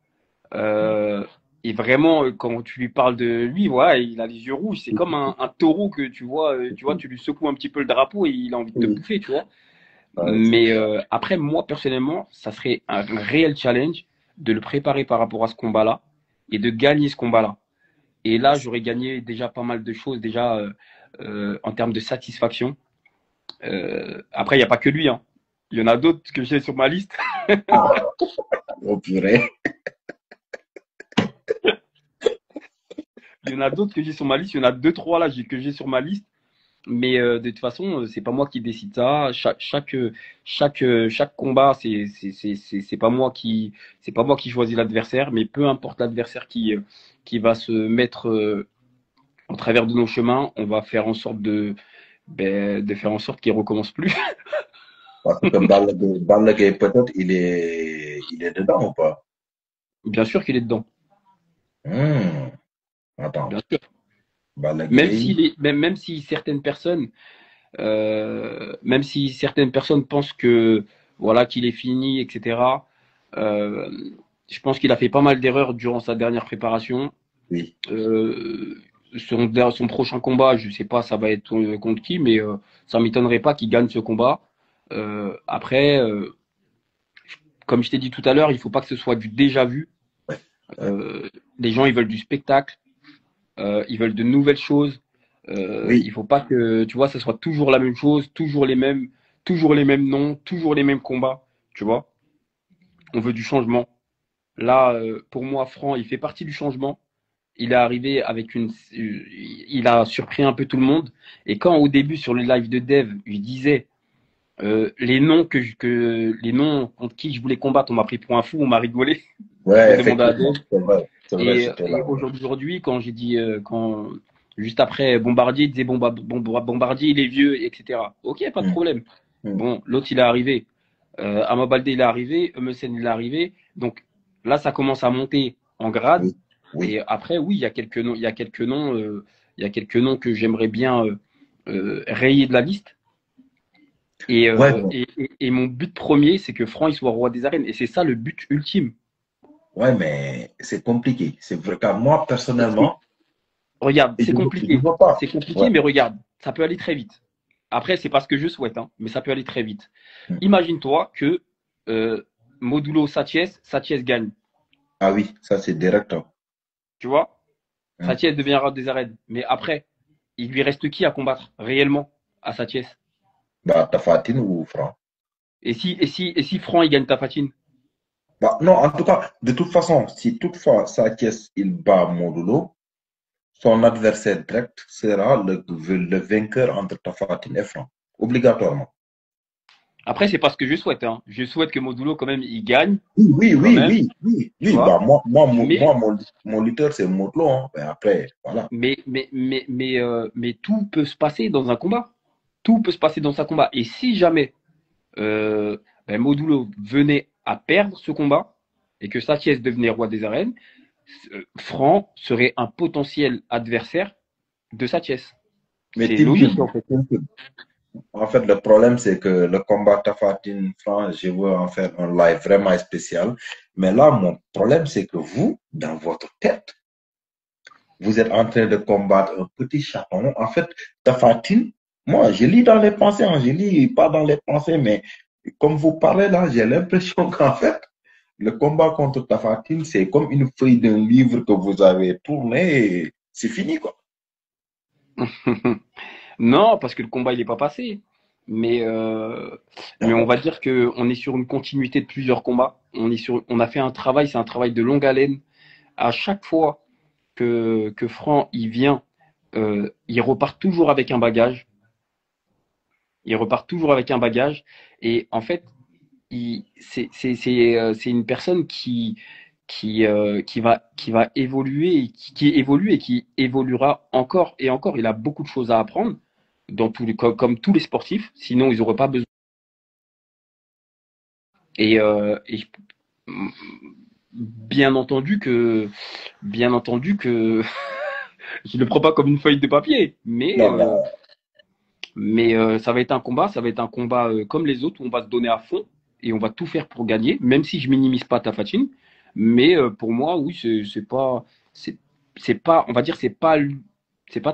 Et vraiment, quand tu lui parles de lui, voilà, il a les yeux rouges. C'est comme un taureau que tu vois, tu lui secoues un petit peu le drapeau et il a envie de te bouffer, tu vois. Mais après, moi, personnellement, ça serait un réel challenge de le préparer par rapport à ce combat-là et de gagner ce combat-là. Et là, j'aurais gagné déjà pas mal de choses, déjà en termes de satisfaction. Après, il n'y a pas que lui, hein. Il y en a d'autres que j'ai sur ma liste. Oh purée. Il y en a d'autres que j'ai sur ma liste. Il y en a 2-3 là que j'ai sur ma liste. Mais de toute façon, c'est pas moi qui décide ça. Chaque combat, c'est pas moi qui choisis l'adversaire, mais peu importe l'adversaire qui va se mettre en travers de nos chemins, on va faire en sorte de faire en sorte qu'il recommence plus. Parce que Balla Gaye, peut-être, il est dedans ou pas? Bien sûr qu'il est dedans. Attends. Bien sûr. Balla Gaye. Même si certaines personnes pensent que voilà qu'il est fini, etc. Je pense qu'il a fait pas mal d'erreurs durant sa dernière préparation. Oui. Son prochain combat, je sais pas, ça va être contre qui, mais ça m'étonnerait pas qu'il gagne ce combat. Après, comme je t'ai dit tout à l'heure, il faut pas que ce soit du déjà vu. Les gens, ils veulent du spectacle. Ils veulent de nouvelles choses. Oui. Il faut pas que, tu vois, ce soit toujours la même chose, toujours les mêmes noms, toujours les mêmes combats. Tu vois, on veut du changement. Là, pour moi, Franc, il fait partie du changement. Il est arrivé avec il a surpris un peu tout le monde. Et quand au début sur le live de Dev, je disais les noms les noms contre qui je voulais combattre, on m'a pris pour un fou, on m'a rigolé. Je Ouais, l'ai demandé à effectivement, Dev. c'est vrai, Et, c'était et là. aujourd'hui, quand j'ai dit quand juste après Bombardier, il disait Bombardier, il est vieux, etc. Ok, pas de Mm, problème. mm. Bon, l'autre il est arrivé. Amabaldé il est arrivé, Eumesen il est arrivé. Donc là, ça commence à monter en grade. Oui, oui. Et après, oui, il y a quelques noms, il y a quelques noms, il y a quelques noms que j'aimerais bien rayer de la liste. Ouais, mais, Et mon but premier, c'est que Franc il soit roi des arènes. Et c'est ça le but ultime. ouais, mais c'est compliqué. C'est vrai, car moi, C'est- personnellement, Regarde, je ne c'est veux pas. c'est Ouais. compliqué, mais regarde, ça peut aller très vite. Après, c'est pas ce que je souhaite, hein, mais ça peut aller très vite. Mm. Imagine-toi que euh, Modulo Satiès gagne. Ah oui, ça c'est direct, hein. Tu vois? Mm. Satiès devient roi des arènes. Mais après, il lui reste qui à combattre réellement à Satiès? Bah, Tafatine ou Franc. Et si Franc il gagne Tafatine? Bah, non, en tout cas, de toute façon, si toutefois Sathies il bat Modulo, son adversaire direct sera le vainqueur entre Tafatine et Franc. Obligatoirement. Après, c'est pas ce que je souhaite, hein. Je souhaite que Modulo quand même il gagne Oui, oui, quand oui, même, oui, oui, tu oui. Bah, vois? Mais mon lutteur, c'est Modulo, hein. Ben, après, voilà. mais tout peut se passer dans un combat. Tout peut se passer dans un combat. Et si jamais euh, Modulo venait à perdre ce combat et que Satiès devenait roi des arènes, Franc serait un potentiel adversaire de Satiès. Mais C'est logique en fait. En fait, le problème, c'est que le combat Tafatine Franc, je veux en faire un live vraiment spécial. Mais là, mon problème, c'est que vous, dans votre tête, vous êtes en train de combattre un petit chaton. En fait, Tafatine, moi, je lis dans les pensées, hein, je lis pas dans les pensées, mais comme vous parlez là, j'ai l'impression qu'en fait, le combat contre Tafatine, c'est comme une feuille d'un livre que vous avez tourné et c'est fini, quoi. Non, parce que le combat il n'est pas passé. Mais on va dire que on est sur une continuité de plusieurs combats. On a fait un travail, c'est un travail de longue haleine. À chaque fois que Franc il vient, il repart toujours avec un bagage. Il repart toujours avec un bagage. Et en fait, c'est une personne qui va évoluer, qui évolue et qui évoluera encore et encore. Il a beaucoup de choses à apprendre comme tous les sportifs. Sinon, ils n'auraient pas besoin. Et bien entendu que, bien entendu que, je ne le prends pas comme une feuille de papier, Non, mais mais ça va être un combat, ça va être un combat comme les autres où on va se donner à fond et on va tout faire pour gagner, même si je minimise pas Tafatine. Mais pour moi, oui, c'est c'est pas, on va dire, c'est pas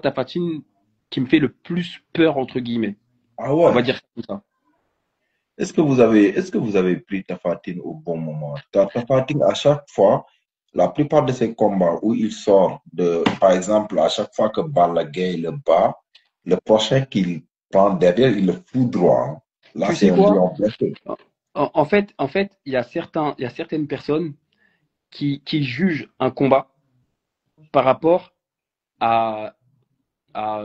Tafatine qui me fait le plus peur entre guillemets. ah On va ouais. dire ça comme ça. Est-ce que vous avez pris Tafatine au bon moment? Car Tafatine, à chaque fois, la plupart de ces combats où il sort de, par exemple, à chaque fois que Balla Gaye le bat, le prochain qu'il prend derrière, il le fout droit, hein. Là, Tu c'est sais un quoi? lion blessé. En fait, il y a certaines personnes qui jugent un combat par rapport à, à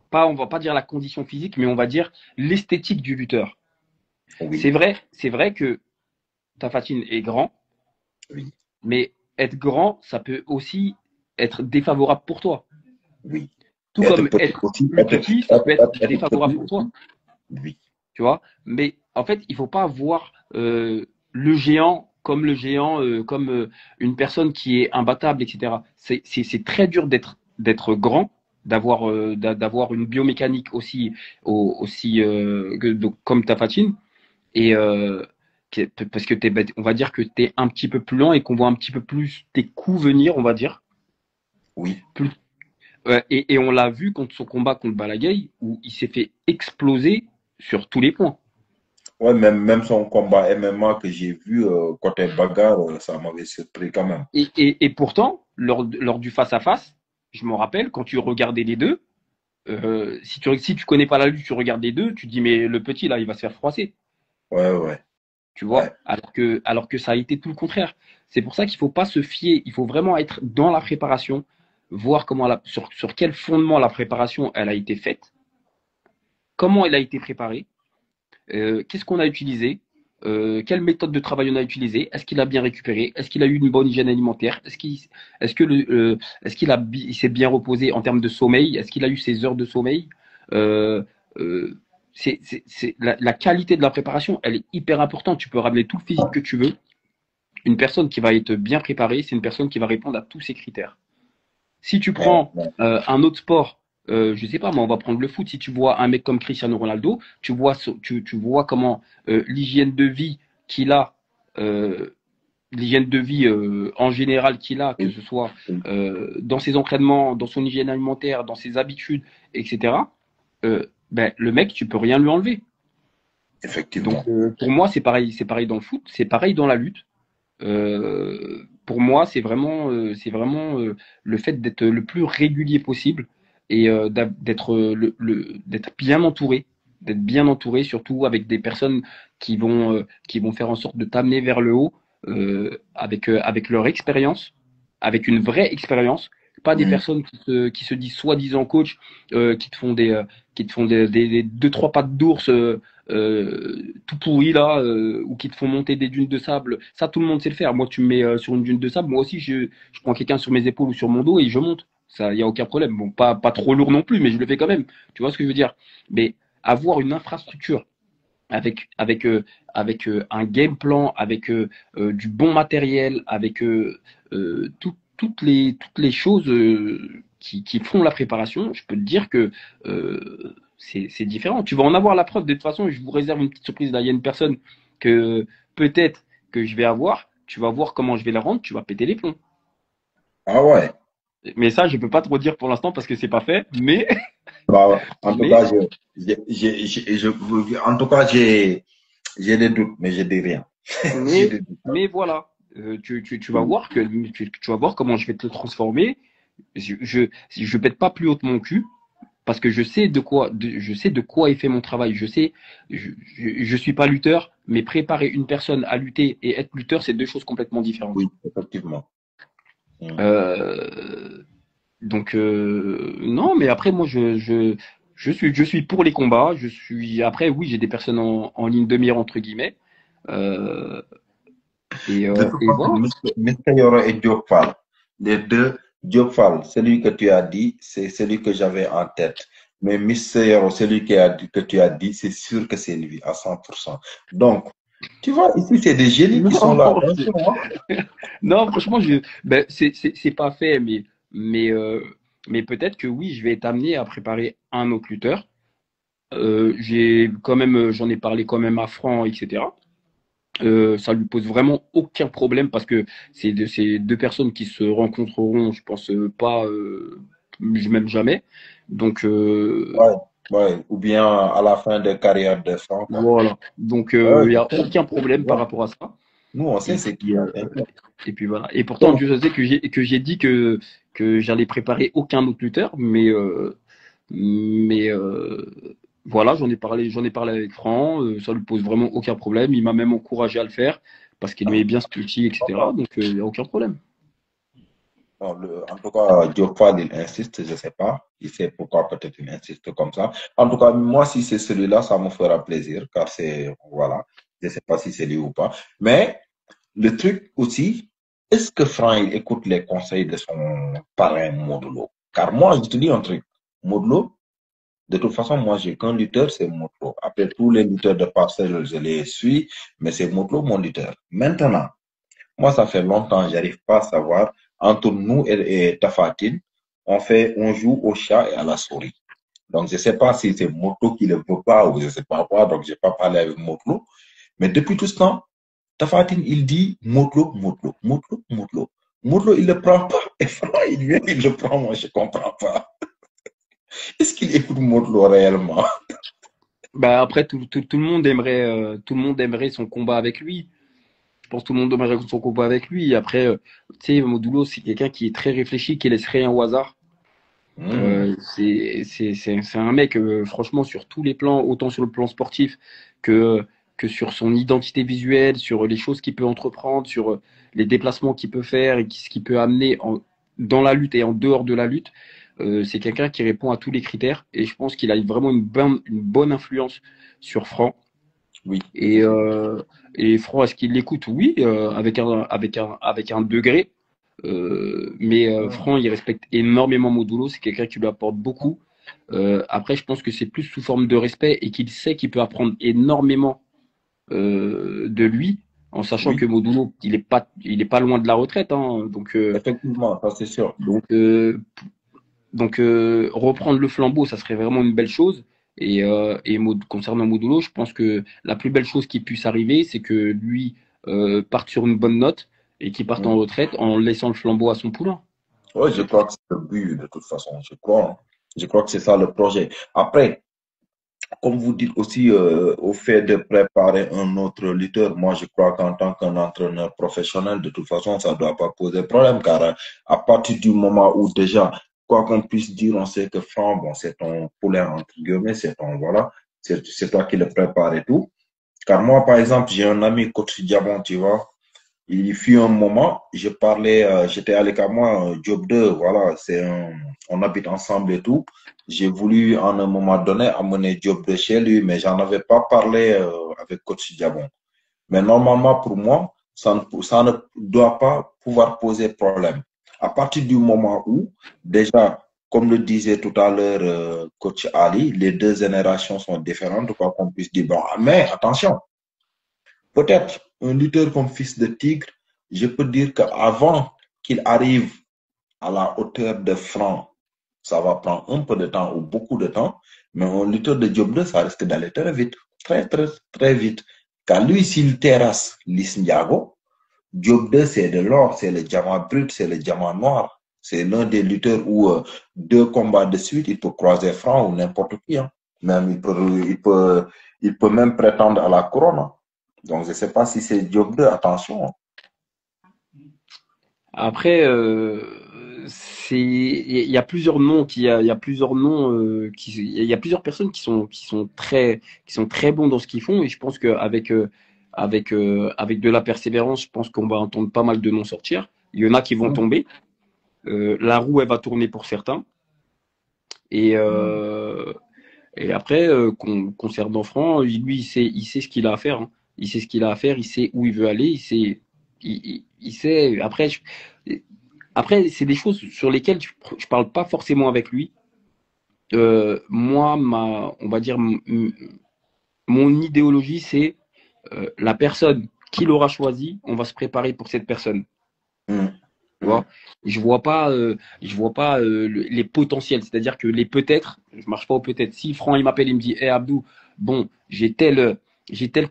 pas, on va pas dire la condition physique, mais on va dire l'esthétique du lutteur. Oui, C'est vrai que Tafatine est grand, oui, mais être grand, ça peut aussi être défavorable pour toi. oui. Tout Être comme petit être aussi, plus petit, ça peut être être défavorable petit pour toi. aussi, oui. Tu vois. Mais en fait, il faut pas voir le géant comme comme une personne qui est imbattable, etc. C'est très dur d'être grand, d'avoir une biomécanique aussi donc, comme ta patine et parce que on va dire que tu es un petit peu plus lent et qu'on voit un petit peu plus tes coups venir, on va dire. Oui. Plus, et on l'a vu contre son combat contre Balagay où il s'est fait exploser sur tous les points. Ouais, même son combat MMA que j'ai vu côté bagarre, ça m'avait surpris quand même. Et pourtant, lors du face-à-face, je me rappelle, quand tu regardais les deux, si tu connais pas la lutte, tu regardes les deux, tu te dis, mais le petit, là, il va se faire froisser. Ouais, ouais. tu vois, Ouais. alors que ça a été tout le contraire. C'est pour ça qu'il faut pas se fier, il faut vraiment être dans la préparation, voir sur quel fondement la préparation elle a été faite, comment elle a été préparée, qu'est-ce qu'on a utilisé, quelle méthode de travail on a utilisé, est-ce qu'il a bien récupéré, est-ce qu'il a eu une bonne hygiène alimentaire, est-ce qu'il il s'est bien reposé en termes de sommeil, est-ce qu'il a eu ses heures de sommeil. Euh, euh, la qualité de la préparation, elle est hyper importante. Tu peux ramener tout le physique que tu veux. Une personne qui va être bien préparée, c'est une personne qui va répondre à tous ces critères. Si tu Ouais, prends ouais. un autre sport, je sais pas, mais on va prendre le foot. Si tu vois un mec comme Cristiano Ronaldo, tu vois comment l'hygiène de vie qu'il a, euh, l'hygiène de vie en général qu'il a, que Oui, ce soit oui, dans ses entraînements, dans son hygiène alimentaire, dans ses habitudes, etc. Ben, le mec, tu peux rien lui enlever. Donc effectivement. pour moi, c'est pareil dans le foot, c'est pareil dans la lutte. Pour moi, c'est vraiment le fait d'être le plus régulier possible et d'être bien entouré, surtout avec des personnes qui vont faire en sorte de t'amener vers le haut avec leur expérience, avec une vraie expérience, pas des Mhm. personnes qui se disent soi-disant coach, qui te font des deux trois pattes d'ours. Tout pourri là, ou qui te font monter des dunes de sable, ça tout le monde sait le faire. Moi, tu me mets sur une dune de sable, moi aussi je prends quelqu'un sur mes épaules ou sur mon dos et je monte. Ça, il y a aucun problème. Bon, pas trop lourd non plus, mais je le fais quand même. Tu vois ce que je veux dire? Mais avoir une infrastructure avec un game plan, avec du bon matériel, avec toutes les choses qui font la préparation, je peux te dire que c'est différent. Tu vas en avoir la preuve. De toute façon, je vous réserve une petite surprise. Là, il y a une personne que peut-être que je vais avoir. Tu vas voir comment je vais la rendre. Tu vas péter les plombs. Ah ouais. Mais ça, je peux pas trop dire pour l'instant parce que c'est pas fait. Mais, Bah, en tout mais, cas, en tout cas, j'ai des doutes, mais je dis rien. J'ai des doutes. mais voilà. Tu vas voir tu vas voir comment je vais te le transformer. Je pète pas plus haut que mon cul parce que je sais de quoi est fait mon travail. Je suis pas lutteur, mais préparer une personne à lutter et être lutteur, c'est deux choses complètement différentes. Oui, effectivement. Mhm. Euh, non, mais après moi je suis pour les combats. Après oui j'ai des personnes en ligne de mire entre guillemets. Euh, De toute et façon, voilà. Mr. Yoro et Diop Fall, les deux, Diop Fall, celui que tu as dit, c'est celui que j'avais en tête. Mais Mr. Yoro, que tu as dit, c'est sûr que c'est lui à 100%. Donc, tu vois, ici, c'est des génies qui sont Non, là. Attention, hein. non, franchement, ben, c'est pas fait, mais, euh, mais peut-être que oui, je vais être amené à préparer un autre lutteur. J'en ai parlé quand même à Franc, etc. Ça lui pose vraiment aucun problème parce que c'est deux personnes qui se rencontreront, je pense pas, même jamais. Donc Ouais, ouais. Ou bien à la fin de carrière de Franck. voilà. Donc Ouais, il y je a sais, aucun tu problème par vois. rapport à ça. Nous, on Et sait c'est qui, puis, hein, t'inquiète. et puis voilà. Et pourtant, Donc, Dieu sait que j'ai dit que j'allais préparer aucun autre lutteur, mais voilà, j'en ai parlé avec Franck, ça lui pose vraiment aucun problème. Il m'a même encouragé à le faire parce qu'il aimait bien ce petit, etc. Donc il n'y a aucun problème. non, en tout cas, Diop Fall, il insiste, je ne sais pas. Il sait pourquoi peut-être il insiste comme ça. En tout cas, moi, si c'est celui-là, ça me fera plaisir, car c'est, voilà, je ne sais pas si c'est lui ou pas. Mais le truc aussi, est-ce que Franck, il écoute les conseils de son parrain Modulo? Car moi, je te dis un truc, Modulo, de toute façon, moi, j'ai qu'un lutteur, c'est Modulo. Après, tous les lutteurs de parcelle, je les suis, mais c'est Modulo mon lutteur. Maintenant, moi, ça fait longtemps, j'arrive pas à savoir. Entre nous et Tafatine, on joue au chat et à la souris. Donc, je sais pas si c'est Moto qui le veut pas ou je sais pas quoi. Donc, j'ai pas parlé avec Moto. Mais depuis tout ce temps, Tafatine, il dit Moto, Moto, Moto, Moto. Moto, il le prend pas. Et Franck, il vient, il le prend. Moi, je comprends pas. Est-ce qu'il écoute Moto réellement? Bah après, tout le monde aimerait son combat avec lui. Je pense que tout le monde aimerait son combat avec lui. Après, tu sais, Modulo, c'est quelqu'un qui est très réfléchi, qui laisse rien au hasard. Hmm. C'est un mec, franchement, sur tous les plans, autant sur le plan sportif que, que sur son identité visuelle, sur les choses qu'il peut entreprendre, sur les déplacements qu'il peut faire et ce qu'il peut amener dans la lutte et en dehors de la lutte. C'est quelqu'un qui répond à tous les critères et je pense qu'il a vraiment une bonne influence sur Franc. Oui. Et Franc, est-ce qu'il l'écoute? Oui, avec un degré. Mais Franc, il respecte énormément Modulo. C'est quelqu'un qui lui apporte beaucoup. Après, je pense que c'est plus sous forme de respect et qu'il sait qu'il peut apprendre énormément de lui, en sachant que Modulo, il est pas loin de la retraite, hein, donc effectivement, ça c'est sûr. Donc reprendre le flambeau, ça serait vraiment une belle chose. Et concernant Modulo, je pense que la plus belle chose qui puisse arriver, c'est que lui parte sur une bonne note et qu'il parte en retraite en laissant le flambeau à son poulain. Oui, je crois que c'est le but de toute façon. Je crois que c'est ça le projet. Après, comme vous dites aussi, au fait de préparer un autre lutteur, moi je crois qu'en tant qu'entraîneur professionnel, de toute façon, ça ne doit pas poser problème, car à partir du moment où déjà, quoi qu'on puisse dire, on sait que Franc, bon, c'est ton poulain, entre guillemets, c'est toi qui le prépares et tout. Car moi, par exemple, j'ai un ami, coach Diamant, tu vois, il fut un moment, j'étais avec moi, Job 2, voilà, on habite ensemble et tout. J'ai voulu, en un moment donné, amener Job 2 chez lui, mais j'en avais pas parlé avec coach Diabon. Mais normalement, pour moi, ça ne doit pas pouvoir poser problème. À partir du moment où, déjà, comme le disait tout à l'heure coach Ali, les deux générations sont différentes, quoi qu'on puisse dire. Bon, mais attention, peut-être un lutteur comme Fils de Tigre, je peux dire qu'avant qu'il arrive à la hauteur de Franc, ça va prendre un peu de temps ou beaucoup de temps, mais un lutteur de Job 2, ça risque d'aller très vite, très, très, très vite. Car lui, s'il terrasse Liss Ndiago, Job 2, c'est de l'or, c'est le diamant brut, c'est le diamant noir. C'est l'un des lutteurs où 2 combats de suite, il peut croiser Franc ou n'importe qui. Hein. Même il peut même prétendre à la couronne. Hein. Donc, je ne sais pas si c'est Job 2, attention. Après, il y a plusieurs noms il y a plusieurs noms il y a plusieurs personnes qui sont très bons dans ce qu'ils font et je pense qu'avec avec de la persévérance, je pense qu'on va entendre pas mal de noms sortir. Il y en a qui vont tomber. La roue, elle va tourner pour certains. Et après, concernant Franc, lui, il sait ce qu'il a à faire. Hein. Il sait ce qu'il a à faire, il sait où il veut aller, il sait. Après, c'est des choses sur lesquelles je parle pas forcément avec lui. Moi, on va dire, mon idéologie, c'est la personne qu'il aura choisie, on va se préparer pour cette personne. Tu vois, je vois pas les potentiels, c'est-à-dire que les peut-être, je marche pas au peut-être. Si Franc il m'appelle, il me dit, hey Abdou, bon, j'ai tel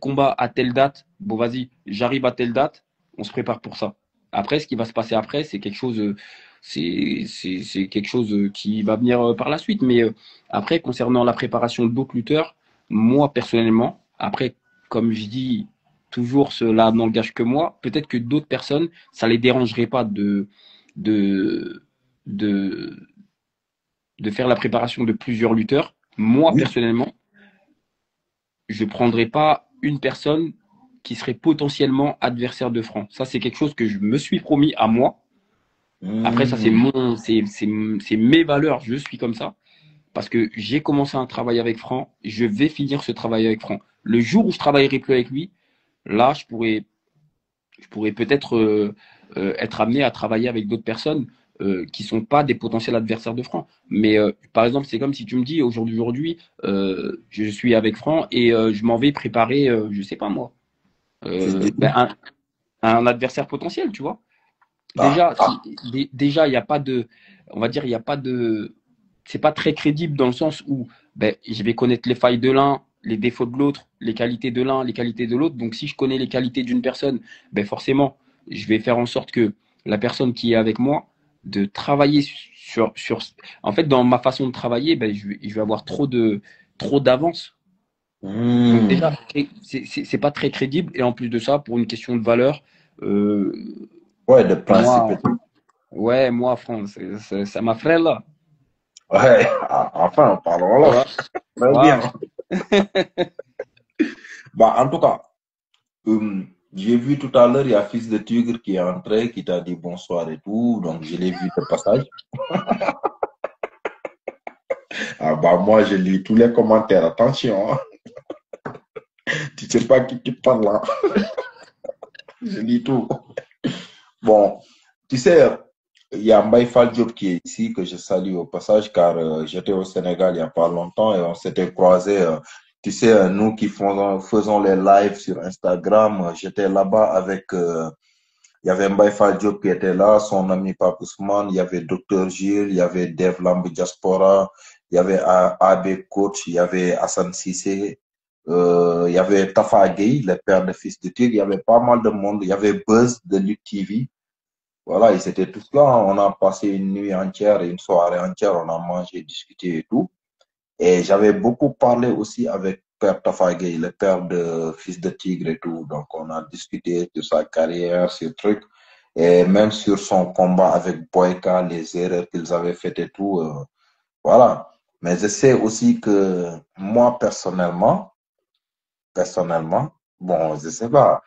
combat à telle date, bon vas-y, j'arrive à telle date, on se prépare pour ça. Après, ce qui va se passer après, c'est quelque chose, c'est quelque chose qui va venir par la suite. Mais après, concernant la préparation d'autres lutteurs, moi personnellement, après, comme je dis toujours cela n'engage que moi. Peut-être que d'autres personnes, ça les dérangerait pas de faire la préparation de plusieurs lutteurs. Moi, personnellement, je prendrais pas une personne qui serait potentiellement adversaire de Franc. Ça, c'est quelque chose que je me suis promis à moi. Après, ça, c'est mes valeurs. Je suis comme ça. Parce que j'ai commencé un travail avec Franc. Je vais finir ce travail avec Franc. Le jour où je travaillerai plus avec lui, là, je pourrais peut-être être amené à travailler avec d'autres personnes qui sont pas des potentiels adversaires de Franc. Mais par exemple, c'est comme si tu me dis aujourd'hui, je suis avec Franc et je m'en vais préparer, je sais pas moi, un adversaire potentiel, tu vois. Déjà, il n'y a pas de, on va dire, il y a pas de, c'est pas très crédible dans le sens où je vais connaître les failles de l'un, les défauts de l'autre, les qualités de l'un, les qualités de l'autre. Donc, si je connais les qualités d'une personne, forcément, je vais faire en sorte que la personne qui est avec moi, de travailler sur en fait, dans ma façon de travailler, je vais avoir trop d'avance. Donc déjà, c'est pas très crédible. Et en plus de ça, pour une question de valeur, de principe. Moi, France, ça m'a fait là. Ouais, enfin, parlons là. Très bien. Bah, en tout cas, j'ai vu tout à l'heure, il y a Fils de Tigre qui est entré, qui t'a dit bonsoir et tout. Donc, je l'ai vu de passage. Ah, bah, moi, je lis tous les commentaires. Attention, hein. Tu sais pas qui parle là. Je lis tout. Bon, tu sais, il y a Mbaye Fall Diop qui est ici, que je salue au passage, car j'étais au Sénégal il n'y a pas longtemps et on s'était croisés. Tu sais, nous qui faisons les lives sur Instagram, j'étais là-bas avec, il y avait Mbaye Fall Diop qui était là, son ami Pape Ousmane, il y avait Dr Gilles, il y avait Dev Lamb Diaspora, il y avait AB Coach, il y avait Hassan Sissé, il y avait Tafa Gueye, le père de Fils de Tigre, il y avait pas mal de monde, il y avait Buzz de Lutte TV. Voilà, ils étaient tous là. On a passé une nuit entière, une soirée entière. On a mangé, discuté et tout. Et j'avais beaucoup parlé aussi avec Père Tafagé, le père de Fils de Tigre et tout. Donc, on a discuté sur sa carrière, sur trucs. Et même sur son combat avec Boyka, les erreurs qu'ils avaient faites et tout. Voilà. Mais je sais aussi que moi, personnellement, bon, je sais pas.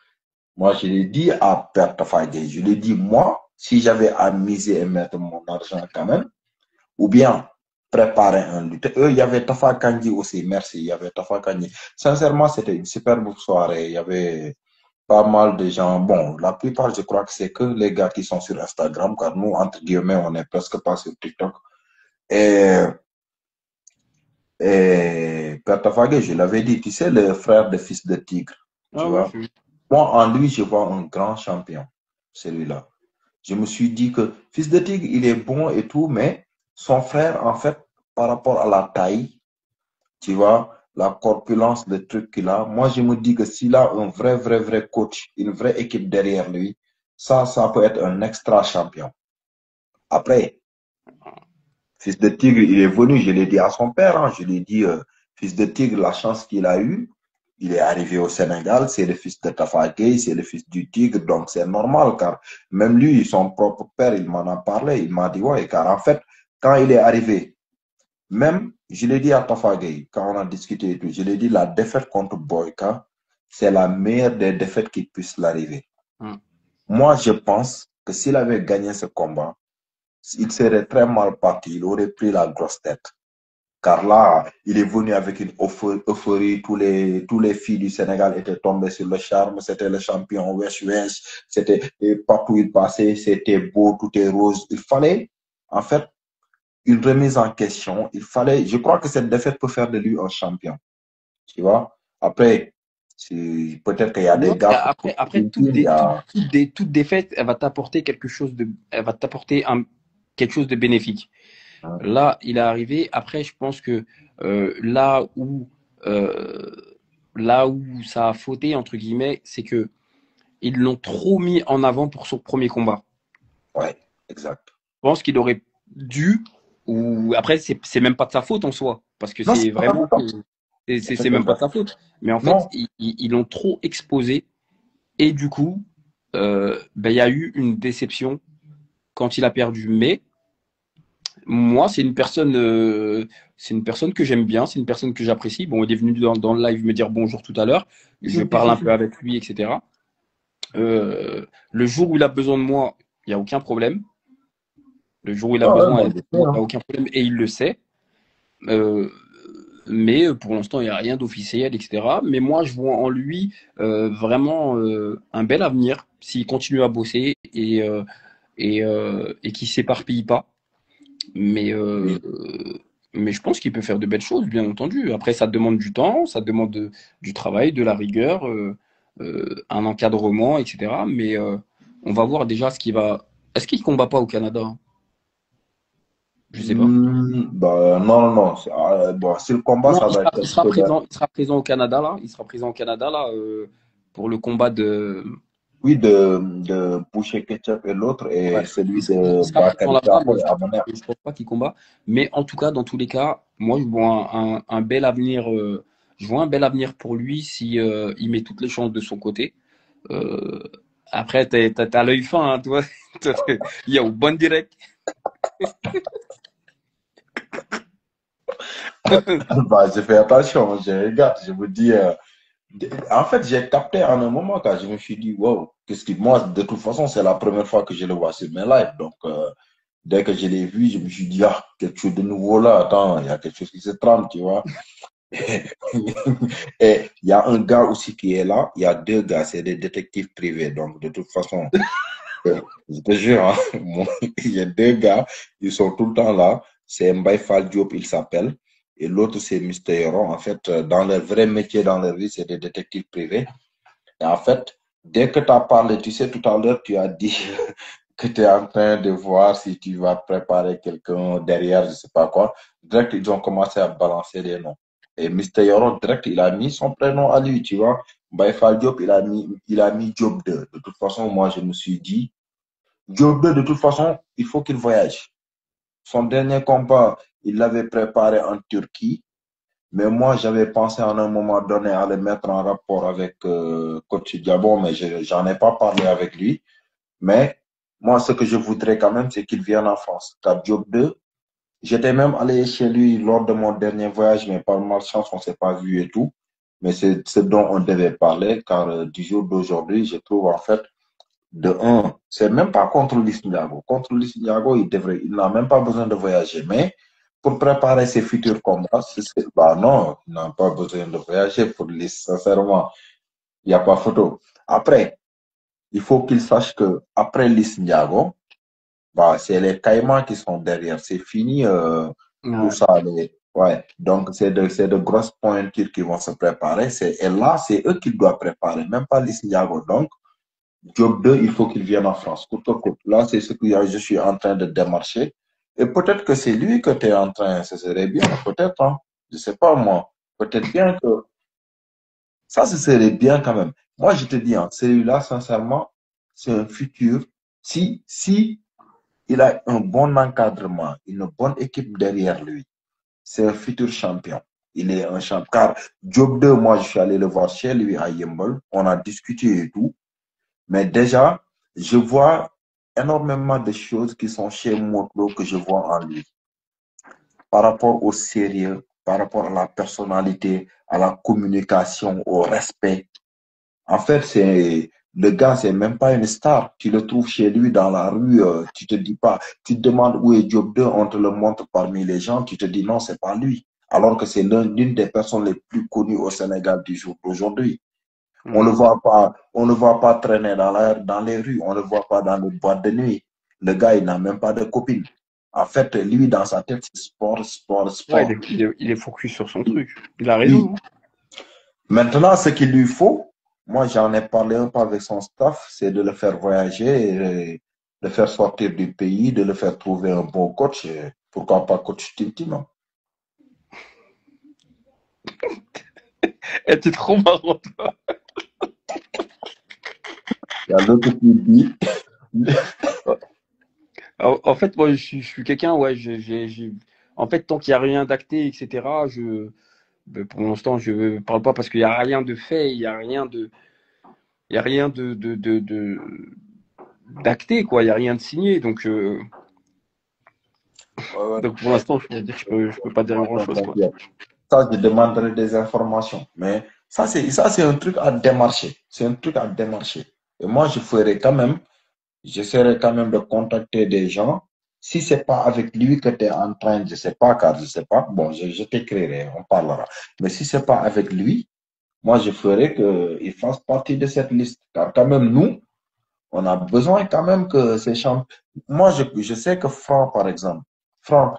Moi, je l'ai dit à Père Tafagé, je lui ai dit, moi, si j'avais à miser et mettre mon argent quand même, ou bien préparer un lutteur. Il y avait Tafa Kandji aussi, merci, il y avait Tafa Kandji. Sincèrement, c'était une superbe soirée. Il y avait pas mal de gens. Bon, la plupart, je crois que c'est que les gars qui sont sur Instagram, car nous, entre guillemets, on n'est presque pas sur TikTok. Et, et Père Tafagé, je l'avais dit, tu sais, le frère de Fils de Tigre, tu Ah ouais, vois. Moi, en lui, je vois un grand champion, celui-là. Je me suis dit que Fils de Tigre, il est bon et tout, mais son frère, en fait, par rapport à la taille, tu vois, la corpulence, le truc qu'il a, moi, je me dis que s'il a un vrai coach, une vraie équipe derrière lui, ça peut être un extra champion. Après, Fils de Tigre, il est venu, je l'ai dit à son père, hein, je lui ai dit, Fils de Tigre, la chance qu'il a eue, il est arrivé au Sénégal, c'est le fils de Tafa Gueye, c'est le fils du Tigre, donc c'est normal, car même lui, son propre père, il m'en a parlé, il m'a dit, ouais, car en fait, quand il est arrivé, même, je l'ai dit à Tafa Gueye, quand on a discuté et tout, je l'ai dit, la défaite contre Boyka, c'est la meilleure des défaites qui puisse l'arriver. Moi, je pense que s'il avait gagné ce combat, il serait très mal parti, il aurait pris la grosse tête. Car là, il est venu avec une euphorie. Tous les filles du Sénégal étaient tombées sur le charme. C'était le champion Wesh Wesh. C'était partout où il passait, c'était beau, tout est rose. Il fallait, en fait, une remise en question. Il fallait, je crois que cette défaite peut faire de lui un champion. Tu vois? Après, peut-être qu'il y a des gars. Après toute défaite, elle va t'apporter quelque chose de, elle va t'apporter quelque chose de bénéfique. Là, il est arrivé. Après, je pense que là où ça a fauté entre guillemets, c'est que ils l'ont trop mis en avant pour son premier combat. Ouais, exact. Je pense qu'il aurait dû, ou après c'est même pas de sa faute en soi, parce que c'est vraiment c'est même pas de sa faute. Mais en fait, ils l'ont trop exposé et du coup, il y a eu une déception quand il a perdu. Mais moi, c'est une personne que j'aime bien, c'est une personne que j'apprécie. Bon, il est venu dans le live me dire bonjour tout à l'heure. Je parle un peu avec lui, etc. Le jour où il a besoin de moi, il n'y a aucun problème. Le jour où il a besoin, il n'y a aucun problème et il le sait. Mais pour l'instant, il n'y a rien d'officiel, etc. Mais moi, je vois en lui vraiment un bel avenir s'il continue à bosser et qu'il ne s'éparpille pas. Mais je pense qu'il peut faire de belles choses, bien entendu. Après, ça demande du temps, ça demande du travail, de la rigueur, un encadrement, etc. Mais on va voir déjà ce qu'il va. Est-ce qu'il ne combat pas au Canada? Je sais pas. Non. Bon, si le combat, Non, ça va être. il sera présent au Canada, là. Il sera présent au Canada, là, pour le combat de. Oui, de Boucher Ketchup et l'autre, et celui de Bakary Diapo et Amoner. Je ne pense pas qu'il combat. Mais en tout cas, dans tous les cas, moi, je vois un bel avenir. Je vois un bel avenir pour lui si il met toutes les chances de son côté. Après, t'as l'œil fin, hein, toi. Il y a au bon direct. Je fais attention, je regarde, je me dis, En fait, j'ai capté en un moment quand je me suis dit, wow, qu'est-ce que moi, de toute façon, c'est la première fois que je le vois sur mes lives. Donc, dès que je l'ai vu, je me suis dit, ah, quelque chose de nouveau là, attends, il y a quelque chose qui se trame, tu vois. Et il y a un gars aussi qui est là, il y a deux gars, c'est des détectives privés. Donc, de toute façon, je te jure, hein, il y a deux gars, ils sont tout le temps là. C'est Mbaye Fall Diop, il s'appelle. Et l'autre, c'est Mister Yoron. En fait, dans leur vrai métier, dans leur vie, c'est des détectives privés. Et en fait, dès que tu as parlé, tu sais, tout à l'heure, tu as dit que tu es en train de voir si tu vas préparer quelqu'un derrière, je sais pas quoi. Direct, ils ont commencé à balancer les noms. Et Mister Yoron, direct, il a mis son prénom à lui, tu vois. Mbaye Fall Diop, il a mis Job 2. De toute façon, moi, je me suis dit, Job 2, de toute façon, il faut qu'il voyage. Son dernier combat, il l'avait préparé en Turquie. Mais moi, j'avais pensé à un moment donné à le mettre en rapport avec Coach Diabo, mais j'en ai pas parlé avec lui. Mais moi, ce que je voudrais quand même, c'est qu'il vienne en France. Car Job 2, j'étais même allé chez lui lors de mon dernier voyage, mais par malchance, on s'est pas vu et tout. Mais c'est ce dont on devait parler, car du jour d'aujourd'hui, je trouve en fait, de un, c'est même pas contre Luis Ndiago. Contre Luis Ndiago, il n'a même pas besoin de voyager. Mais pour préparer ses futurs combats, bah non, il n'a pas besoin de voyager pour Luis, sincèrement. Il n'y a pas photo. Après, il faut qu'il sache que après Luis Ndiago, bah, c'est les Caïmans qui sont derrière. C'est fini, tout Ouais. ça. Ouais. Donc, c'est de grosses pointures qui vont se préparer. Et là, c'est eux qui doivent préparer, même pas Luis Ndiago. Donc, Job 2, il faut qu'il vienne en France. Coûte que coûte. Là, c'est ce que je suis en train de démarcher. Et peut-être que c'est lui que tu es en train, ce serait bien, peut-être, hein. Je sais pas moi. Peut-être bien que ça, ce serait bien quand même. Moi, je te dis, hein, celui-là, sincèrement, c'est un futur. Si il a un bon encadrement, une bonne équipe derrière lui, c'est un futur champion. Il est un champion. Car Job 2, moi, je suis allé le voir chez lui à Yembol. On a discuté et tout. Mais déjà, je vois énormément de choses qui sont chez Motlo que je vois en lui. Par rapport au sérieux, par rapport à la personnalité, à la communication, au respect. En fait, le gars, c'est même pas une star. Tu le trouves chez lui dans la rue, tu te dis pas, tu te demandes où est Job 2, on te le montre parmi les gens, tu te dis non, c'est pas lui. Alors que c'est l'une des personnes les plus connues au Sénégal du jour d'aujourd'hui. On ne voit pas traîner dans les rues, on ne le voit pas dans les boîtes de nuit. Le gars, il n'a même pas de copine. En fait, lui, dans sa tête, c'est sport, sport, Ouais, sport. il est focus sur son truc. Il a Oui. raison. Maintenant, ce qu'il lui faut, moi, j'en ai parlé un peu avec son staff, c'est de le faire voyager, et de le faire sortir du pays, de le faire trouver un bon coach. Et pourquoi pas coach Tim Tim, hein. Eh, t'es trop marrant. Il y a l'autre qui dit. En fait, moi, je suis quelqu'un, ouais, en fait, tant qu'il n'y a rien d'acté, etc., ben, pour l'instant, je parle pas parce qu'il n'y a rien de fait, il y a rien d'acté, quoi, il n'y a rien de signé. Donc pour l'instant, je peux pas dire grand-chose, quoi. Ça, je demanderai des informations. Mais ça, c'est un truc à démarcher. C'est un truc à démarcher. Et moi, j'essaierai quand même de contacter des gens. Si c'est pas avec lui que tu es en train, je sais pas, car je sais pas, bon, je t'écrirai, on parlera. Mais si c'est pas avec lui, moi, je ferai qu'il fasse partie de cette liste. Car quand même, nous, on a besoin quand même que ces champions. Moi, je sais que Franck, par exemple, Franck,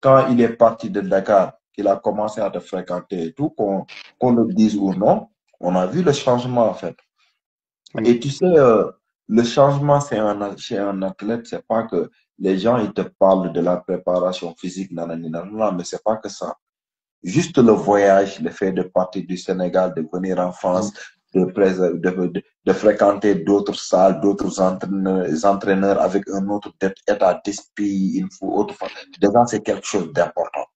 quand il est parti de Dakar, qu'il a commencé à te fréquenter et tout, qu'on le dise ou non, on a vu le changement en fait. Et tu sais, le changement chez un athlète, c'est pas que les gens ils te parlent de la préparation physique, nanani, nanana, mais c'est pas que ça. Juste le voyage, le fait de partir du Sénégal, de venir en France, de fréquenter d'autres salles, d'autres entraîneurs avec un autre état d'esprit, il faut autre. Déjà, c'est quelque chose d'important.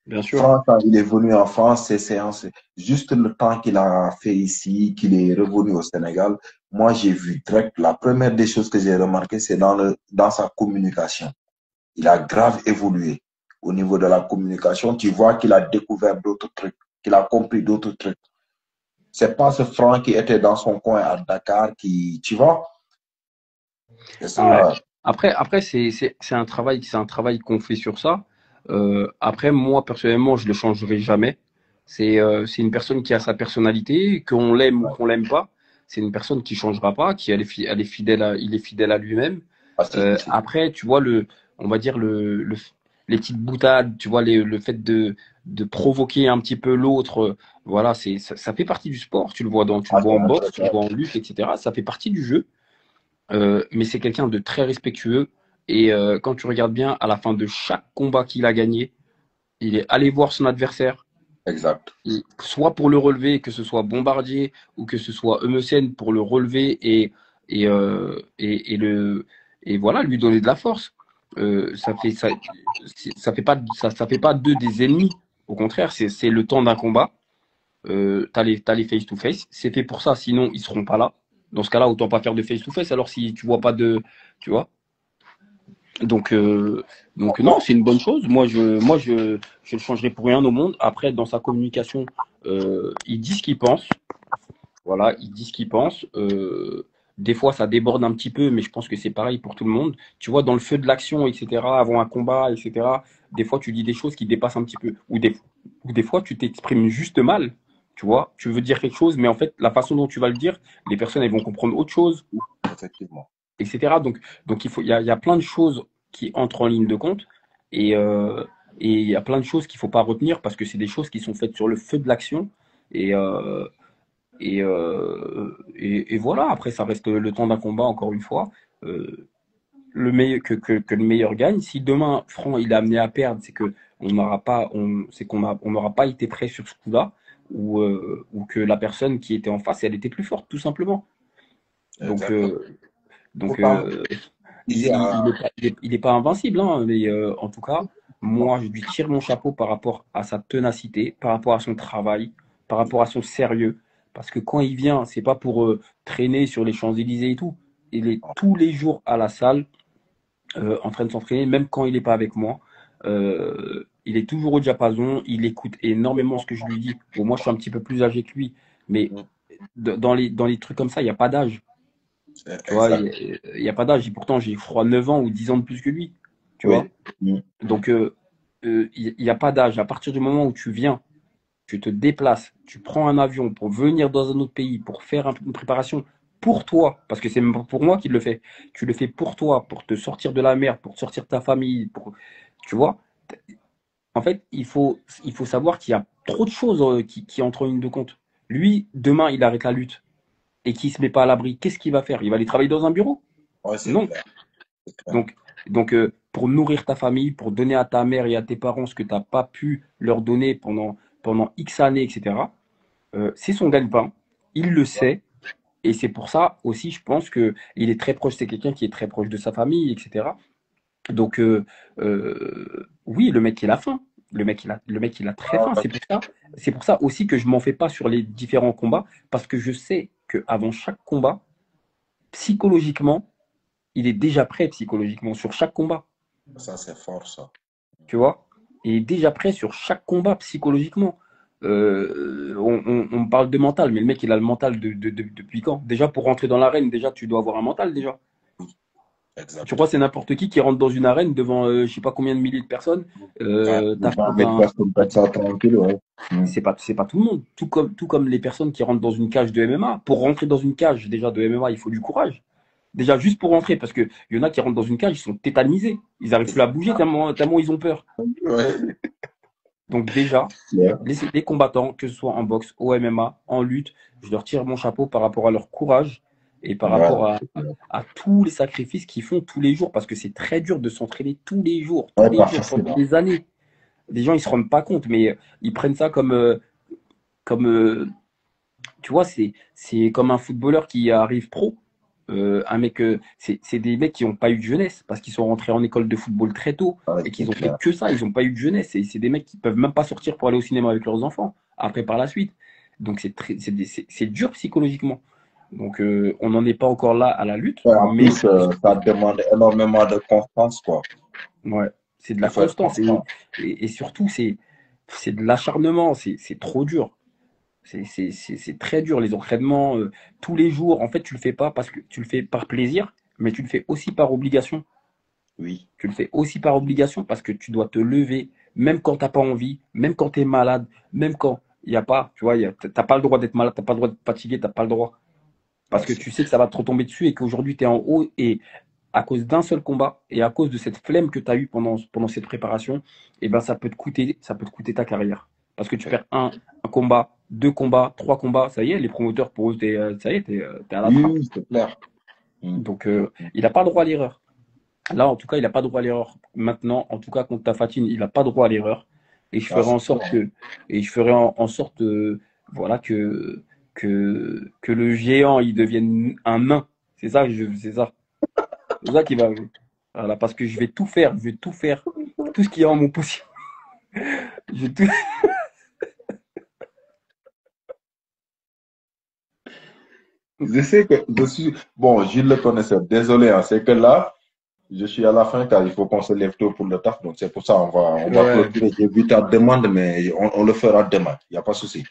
Bien sûr. France, quand il est venu en France, ces séances, juste le temps qu'il a fait ici, qu'il est revenu au Sénégal, moi j'ai vu direct, la première des choses que j'ai remarqué, c'est dans sa communication. Il a grave évolué au niveau de la communication. Tu vois qu'il a découvert d'autres trucs, qu'il a compris d'autres trucs. c'est pas ce Franc qui était dans son coin à Dakar qui, tu vois. C'est ça. Ouais. Après c'est un travail qu'on fait sur ça. Après, moi, personnellement, je le changerai jamais. C'est une personne qui a sa personnalité, qu'on l'aime ou qu'on l'aime pas. C'est une personne qui changera pas, qui elle est fidèle il est fidèle à lui-même. Ah, Après, tu vois, on va dire les petites boutades, tu vois, le fait de provoquer un petit peu l'autre, voilà, ça fait partie du sport. Tu le vois en boxe, tu le vois en lutte, etc. Ça fait partie du jeu. Mais c'est quelqu'un de très respectueux. Et quand tu regardes bien, à la fin de chaque combat qu'il a gagné, il est allé voir son adversaire, exact. soit pour le relever, que ce soit Bombardier ou que ce soit Eumeu pour le relever et voilà, lui donner de la force. Ça fait pas d'eux des ennemis. Au contraire, c'est le temps d'un combat. T'as les face-to-face. C'est fait pour ça, sinon ils seront pas là. Dans ce cas-là, autant pas faire de face-to-face. Alors si tu vois pas tu vois. Donc non, c'est une bonne chose. Je le changerai pour rien au monde. Après, dans sa communication, il dit ce qu'il pense. Voilà, il dit ce qu'il pense. Des fois, ça déborde un petit peu, mais je pense que c'est pareil pour tout le monde. Tu vois, dans le feu de l'action, etc., avant un combat, etc., des fois, tu dis des choses qui dépassent un petit peu. Ou des fois, tu t'exprimes juste mal. Tu vois, tu veux dire quelque chose, mais en fait, la façon dont tu vas le dire, les personnes, elles vont comprendre autre chose, Effectivement. etc. Donc il y a plein de choses qui entrent en ligne de compte et il y a plein de choses qu'il faut pas retenir parce que c'est des choses qui sont faites sur le feu de l'action et, euh, et voilà. Après, ça reste le temps d'un combat, encore une fois. Que le meilleur gagne. Si demain, Franc, il est amené à perdre, c'est que on n'aura pas été prêt sur ce coup-là ou que la personne qui était en face, elle était plus forte, tout simplement. Donc, il est pas invincible, hein, mais en tout cas, moi, je lui tire mon chapeau par rapport à sa ténacité, par rapport à son travail, par rapport à son sérieux. Parce que quand il vient, c'est pas pour traîner sur les Champs-Élysées et tout. Il est tous les jours à la salle, en train de s'entraîner, même quand il n'est pas avec moi. Il est toujours au diapason, il écoute énormément ce que je lui dis. Bon, moi, je suis un petit peu plus âgé que lui, mais dans les trucs comme ça, il n'y a pas d'âge. Tu vois, il n'y a pas d'âge. Et pourtant, j'ai, je crois, 9 ans ou 10 ans de plus que lui. Tu vois. Donc, il n'y a pas d'âge. À partir du moment où tu viens, tu te déplaces, tu prends un avion pour venir dans un autre pays, pour faire une préparation pour toi, parce que c'est même pas pour moi qui le fais. Tu le fais pour toi, pour te sortir de la merde, pour sortir de ta famille, tu vois. En fait, il faut savoir qu'il y a trop de choses qui entrent en ligne de compte. Lui, demain, il arrête la lutte et qu'il se met pas à l'abri. Qu'est-ce qu'il va faire? Il va aller travailler dans un bureau? Non. Donc pour nourrir ta famille, pour donner à ta mère et à tes parents ce que tu n'as pas pu leur donner pendant X années, etc., c'est son gagne-pain. Il le sait. Et c'est pour ça aussi, je pense qu'il est très proche. C'est quelqu'un qui est très proche de sa famille, etc. Donc, oui, le mec, il a faim. Le mec, il a très faim. C'est pour ça aussi que je m'en fais pas sur les différents combats, parce que je sais qu'avant chaque combat, psychologiquement, il est déjà prêt psychologiquement sur chaque combat. Ça, c'est fort, ça. Tu vois? Il est déjà prêt sur chaque combat psychologiquement. On parle de mental, mais le mec, il a le mental depuis quand? Déjà, pour rentrer dans l'arène, déjà, tu dois avoir un mental, déjà. Exact. Tu crois que c'est n'importe qui rentre dans une arène devant je sais pas combien de milliers de personnes c'est pas tout le monde. Tout comme les personnes qui rentrent dans une cage de MMA. Pour rentrer dans une cage déjà de MMA, il faut du courage. Déjà juste pour rentrer, parce qu'il y en a qui rentrent dans une cage, ils sont tétanisés. Ils n'arrivent plus à bouger tellement ils ont peur. Donc déjà, les combattants, que ce soit en boxe, au MMA, en lutte, je leur tire mon chapeau par rapport à leur courage et par rapport à tous les sacrifices qu'ils font tous les jours, parce que c'est très dur de s'entraîner tous les jours pendant des années. Les gens, ils se rendent pas compte, mais ils prennent ça comme tu vois, c'est comme un footballeur qui arrive pro. Un mec, c'est des mecs qui n'ont pas eu de jeunesse parce qu'ils sont rentrés en école de football très tôt et qu'ils ont fait que ça. Ils n'ont pas eu de jeunesse. Et c'est des mecs qui peuvent même pas sortir pour aller au cinéma avec leurs enfants après par la suite. Donc c'est dur psychologiquement. Donc on n'en est pas encore là à la lutte. Mais ça demande énormément de constance, quoi. Ouais, c'est de la constance et surtout c'est de l'acharnement. C'est trop dur. C'est très dur, les entraînements, tous les jours. En fait, tu le fais pas parce que tu le fais par plaisir, mais tu le fais aussi par obligation. Oui. Tu le fais aussi par obligation parce que tu dois te lever, même quand t'as pas envie, même quand tu es malade, même quand il n'y a pas, tu vois, t'as pas le droit d'être malade, t'as pas le droit d'être fatigué, t'as pas le droit. Parce que Merci. tu sais que ça va te retomber dessus et qu'aujourd'hui tu es en haut et à cause d'un seul combat et à cause de cette flemme que tu as eue pendant cette préparation, et ben ça peut te coûter ta carrière. Parce que tu perds un combat, deux combats, trois combats, ça y est, les promoteurs pour eux, ça y est, t'es à la Oui, trappe. oui, c'est clair. Mm. Donc il n'a pas droit à l'erreur. Là, en tout cas, il n'a pas droit à l'erreur. Maintenant, en tout cas, contre Tafatine, il n'a pas droit à l'erreur. Et je Ah, ferai c'est en sorte clair. que, et je ferai en sorte, voilà, que le géant, il devienne un nain. C'est ça qui va arriver. Voilà, parce que je vais tout faire, tout ce qu'il y a en mon possible. Je vais tout- Je sais que je suis. Bon, Gilles le connaissait. Désolé, hein, c'est que là, je suis à la fin car il faut qu'on se lève tôt pour le taf. Donc, c'est pour ça on va Ouais. clôturer. J'ai vu ta demande, mais on le fera demain. Il n'y a pas de souci.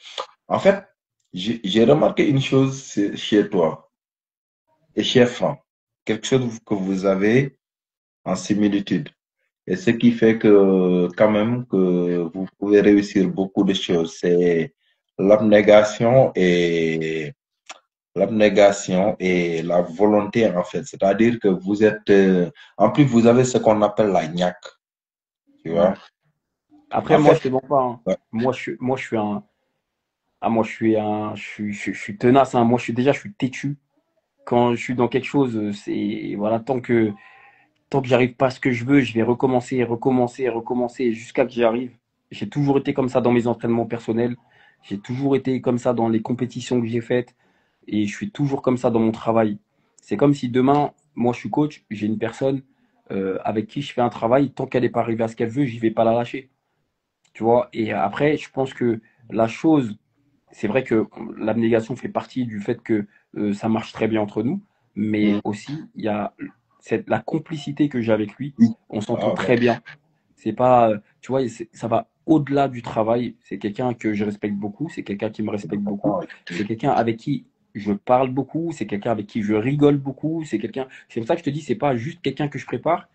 En fait, j'ai remarqué une chose chez toi et chez Franck. Quelque chose que vous avez en similitude. Et ce qui fait que, quand même, que vous pouvez réussir beaucoup de choses, c'est l'abnégation et l'abnégation et la volonté, en fait. C'est-à-dire que vous êtes, en plus, vous avez ce qu'on appelle la niaque, tu vois. Après, En moi, fait, je te mens pas, hein. ouais, Moi, je suis un, ah, moi, je suis tenace, hein. Moi, je suis têtu. Quand je suis dans quelque chose, c'est, voilà, tant que j'arrive pas à ce que je veux, je vais recommencer, recommencer, recommencer jusqu'à que j'y arrive. J'ai toujours été comme ça dans mes entraînements personnels. J'ai toujours été comme ça dans les compétitions que j'ai faites. Et je suis toujours comme ça dans mon travail. C'est comme si demain, moi je suis coach, j'ai une personne avec qui je fais un travail, tant qu'elle n'est pas arrivée à ce qu'elle veut, je vais pas la lâcher. Tu vois. Et après, je pense que la chose, c'est vrai que l'abnégation fait partie du fait que ça marche très bien entre nous, mais mm, aussi il y a la complicité que j'ai avec lui. oui. On s'entend Ah, très ouais. bien. C'est pas, tu vois, ça va au-delà du travail. C'est quelqu'un que je respecte beaucoup, c'est quelqu'un qui me respecte beaucoup, c'est quelqu'un avec qui je parle beaucoup, c'est quelqu'un avec qui je rigole beaucoup, c'est pour ça que je te dis, c'est pas juste quelqu'un que je prépare,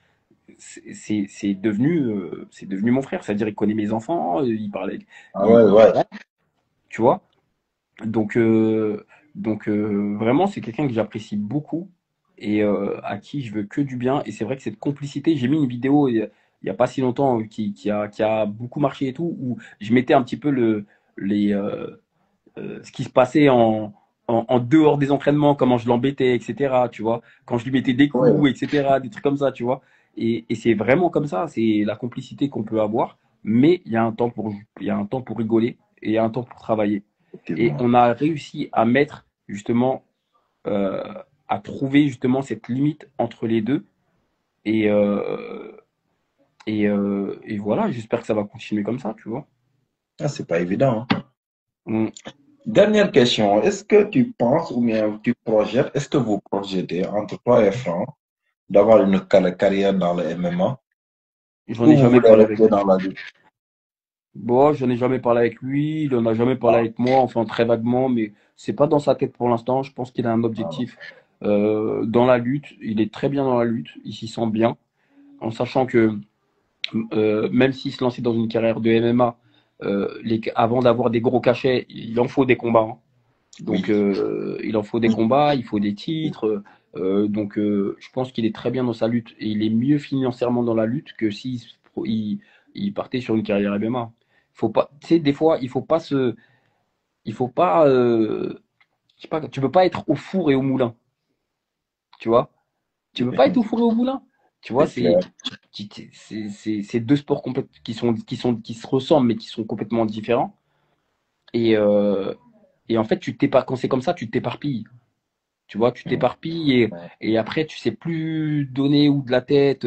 c'est devenu mon frère. C'est-à-dire, il connaît mes enfants, il parle avec, Ah, ouais, ouais. ouais, tu vois. Donc, vraiment, c'est quelqu'un que j'apprécie beaucoup et à qui je veux que du bien. Et c'est vrai que cette complicité, j'ai mis une vidéo il y a pas si longtemps qui a beaucoup marché et tout, où je mettais un petit peu ce qui se passait en dehors des entraînements, comment je l'embêtais, etc. Tu vois, quand je lui mettais des Ouais, coups, etc. Des trucs comme ça, tu vois. Et c'est vraiment comme ça, c'est la complicité qu'on peut avoir, mais il y a un temps pour rigoler et il y a un temps pour travailler. Et effectivement. on a réussi à mettre justement, euh, à trouver justement cette limite entre les deux. Et, et voilà, j'espère que ça va continuer comme ça, tu vois. Ah, c'est pas évident, hein. On- Dernière question. Est-ce que tu penses ou bien tu projettes, est-ce que vous projetez entre toi et Franck d'avoir une carrière dans le MMA J'en ou ai vous jamais voulez parlé avec rester lui. dans la lutte? Bon, j'en ai jamais parlé avec lui, il en a jamais parlé avec moi, enfin très vaguement, mais c'est pas dans sa tête pour l'instant. Je pense qu'il a un Ah, objectif dans la lutte. Il est très bien dans la lutte, il s'y sent bien, en sachant que même s'il se lançait dans une carrière de MMA, avant d'avoir des gros cachets, il en faut des combats, hein. Donc, oui, il en faut des oui, combats, il faut des titres. Donc, je pense qu'il est très bien dans sa lutte et il est mieux financièrement dans la lutte que s'il il partait sur une carrière MMA. Faut pas, tu sais, des fois, il faut pas, je sais pas, tu peux pas être au four et au moulin, tu vois. Tu peux pas être au four et au moulin, tu vois. c'est clair. C'est deux sports qui se ressemblent mais qui sont complètement différents. Et, euh, et en fait, quand c'est comme ça, tu t'éparpilles. Tu vois, tu Mm. t'éparpilles et après, tu sais plus donner ou de la tête.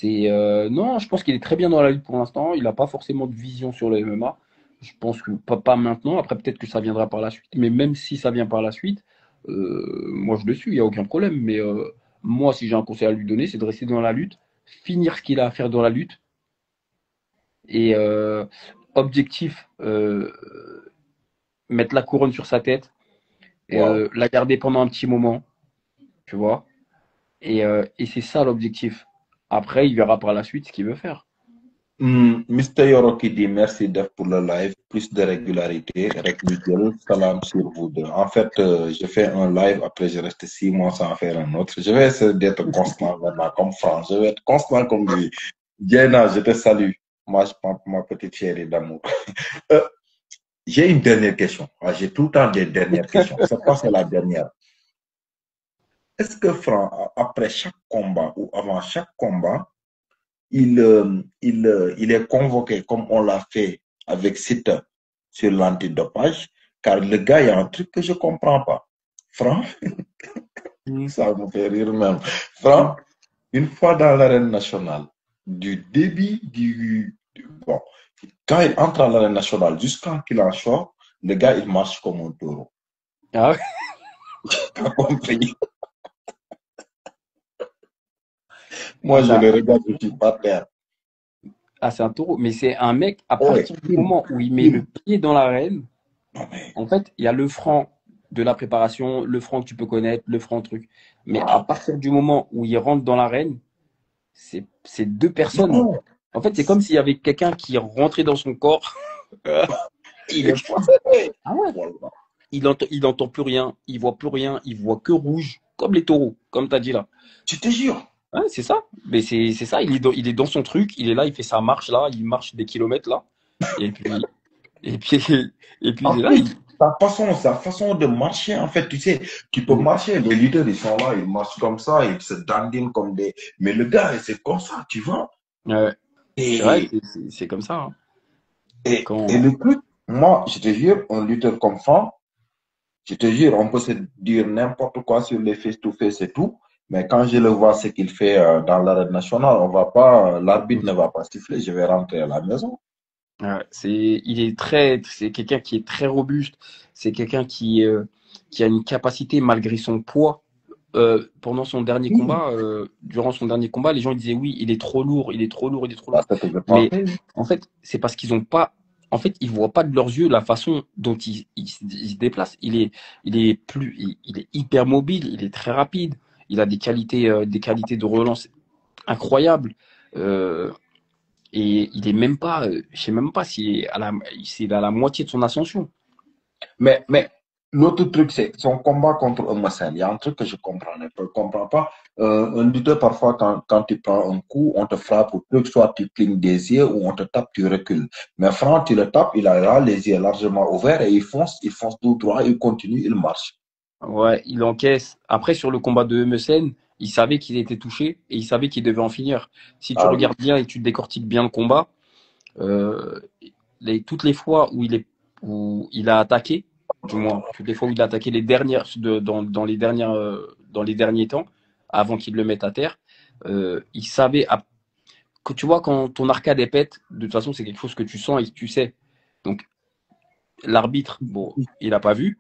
Non, je pense qu'il est très bien dans la lutte pour l'instant. Il n'a pas forcément de vision sur le MMA. Je pense que pas maintenant. Après, peut-être que ça viendra par la suite. Mais même si ça vient par la suite, moi, je le suis, il n'y a aucun problème. Mais moi, si j'ai un conseil à lui donner, c'est de rester dans la lutte, finir ce qu'il a à faire dans la lutte. Et objectif, mettre la couronne sur sa tête, et, Wow. la garder pendant un petit moment, tu vois. Et c'est ça l'objectif. Après, il verra par la suite ce qu'il veut faire. Mr. Yoro qui dit merci Def pour le live, plus de régularité, rek ñu jël, salam sur vous deux. En fait, je fais un live, après je reste 6 mois sans faire un autre. Je vais essayer d'être constant maintenant comme France. Je vais être constant comme lui. Diana, je te salue. Ma petite chérie d'amour. Euh, j'ai une dernière question. Ah, j'ai tout le temps des dernières questions. C'est pas c'est la dernière. Est-ce que Franck, après chaque combat ou avant chaque combat, il est convoqué comme on l'a fait avec Sita sur l'antidopage, car le gars, il y a un truc que je ne comprends pas. Franck, ça me fait rire même. Franck, une fois dans l'arène nationale, du début bon, quand il entre à l'arène nationale jusqu'à qu'il en sort, le gars, il marche comme un taureau. Ah ouais. T'as compris? Moi, je le regarde, je suis par terre. Ah, c'est un taureau. Mais c'est un mec, à Ouais, partir du moment où il met le pied dans l'arène, non, mais en fait, il y a le franc de la préparation, le franc que tu peux connaître, le franc truc. Mais à partir du moment où il rentre dans l'arène, c'est deux personnes. non, En fait, c'est comme s'il y avait quelqu'un qui rentrait dans son corps. il est possédé. Ah ouais. Voilà. Il entend plus rien, il voit plus rien, il voit que rouge, comme les taureaux, comme tu as dit là. Je te jure. Ouais, c'est ça. Mais c'est ça, il est dans son truc, il est là, il fait sa marche là, il marche des kilomètres là. Et puis, et puis, et puis il est là. Sa façon de marcher, en fait, tu sais, tu peux marcher, les leaders, ils sont là, ils marchent comme ça, ils se dandinent comme des... Mais le gars, c'est comme ça, tu vois. Ouais, c'est vrai, Et, c'est comme ça. Hein. et le truc, moi, je te jure, un lutteur comme Franck, je te jure, on peut se dire n'importe quoi sur les face-to-face et tout, mais quand je le vois, ce qu'il fait dans l'arène nationale, on va pas, l'arbitre ne va pas siffler, je vais rentrer à la maison. Ouais, c'est quelqu'un qui est très robuste. C'est quelqu'un qui a une capacité malgré son poids. Pendant son dernier combat, durant son dernier combat, les gens ils disaient oui, il est trop lourd, il est trop lourd, il est trop lourd. Mais en fait, c'est parce qu'ils ont pas, en fait, ils voient pas de leurs yeux la façon dont il se déplace. Il est hyper mobile, il est très rapide, il a des qualités de relance incroyables. Euh, et il est même pas, je sais même pas si c'est à la moitié de son ascension. Mais l'autre truc, c'est son combat contre Eumeu Sène. Il y a un truc que je comprends pas. Un lutteur, parfois, quand tu prends un coup, on te frappe ou truc, soit tu clignes des yeux ou on te tape, tu recules. Mais Franck, tu le tapes, il a là les yeux largement ouverts et il fonce tout droit, il continue, il marche. Ouais, il encaisse. Après, sur le combat de Eumeu Sène, il savait qu'il était touché et il savait qu'il devait en finir. Si tu Ah oui. regardes bien et tu décortiques bien le combat, euh, toutes les fois où il a attaqué, du moins, toutes les fois où il a attaqué dans les derniers temps, avant qu'il le mette à terre, il savait, que tu vois, quand ton arcade est pète, de toute façon, c'est quelque chose que tu sens et que tu sais. Donc, l'arbitre, bon, il n'a pas vu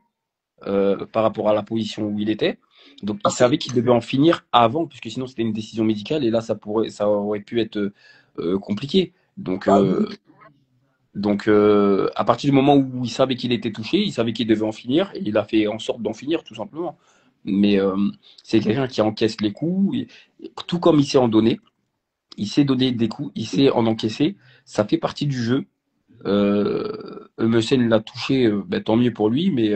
par rapport à la position où il était. Donc, il savait qu'il devait en finir avant, puisque sinon, c'était une décision médicale et là, ça aurait pu être compliqué. Donc, à partir du moment où il savait qu'il était touché, il savait qu'il devait en finir et il a fait en sorte d'en finir, tout simplement. Mais c'est quelqu'un qui encaisse les coups, tout comme il sait en donner. Il sait donner des coups, il sait en encaisser. Ça fait partie du jeu. Eumeu Sène l'a touché, tant mieux pour lui, mais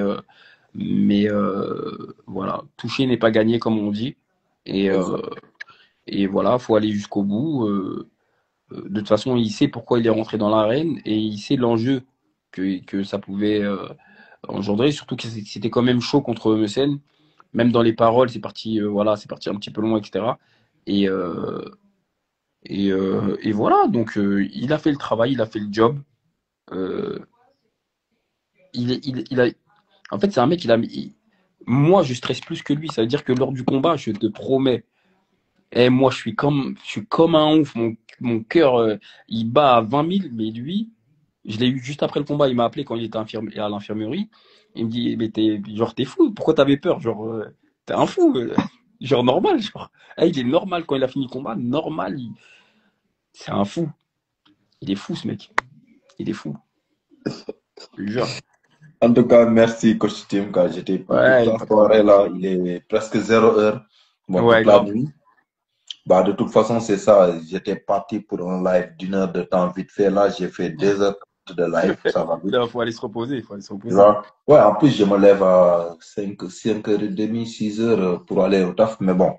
voilà, toucher n'est pas gagné comme on dit. Et voilà, faut aller jusqu'au bout. De toute façon, il sait pourquoi il est rentré dans l'arène et il sait l'enjeu que ça pouvait engendrer. Surtout que c'était quand même chaud contre Eumeu Sène. Même dans les paroles, voilà, c'est parti un petit peu loin, etc. Et, et voilà, donc il a fait le travail, il a fait le job. Euh, il a, en fait, c'est un mec, moi, je stresse plus que lui. Ça veut dire que lors du combat, je te promets, moi, je suis comme un ouf. Mon cœur, il bat à 20 000, mais lui, je l'ai eu juste après le combat. Il m'a appelé quand il était à l'infirmerie. Il me dit, mais t'es fou. Pourquoi t'avais peur? Genre, t'es un fou. Genre, normal. Genre. Il est normal quand il a fini le combat. Normal. C'est un fou. Il est fou, ce mec. Il est fou. Je te jure. En tout cas, merci, coach Tim, car j'étais toute Ouais, la pas de soirée problème. là. Il est presque 0 heure. Bon, Ouais, toute la grave. nuit. Bah, de toute façon, c'est ça. J'étais parti pour un live d'1 heure de temps vite fait. Là, j'ai fait 2 heures de live. Ça va vite. Il faut aller se reposer, il faut aller se Tu reposer. vois? Ouais, en plus, je me lève à 5h30, 6 heures pour aller au taf. Mais bon,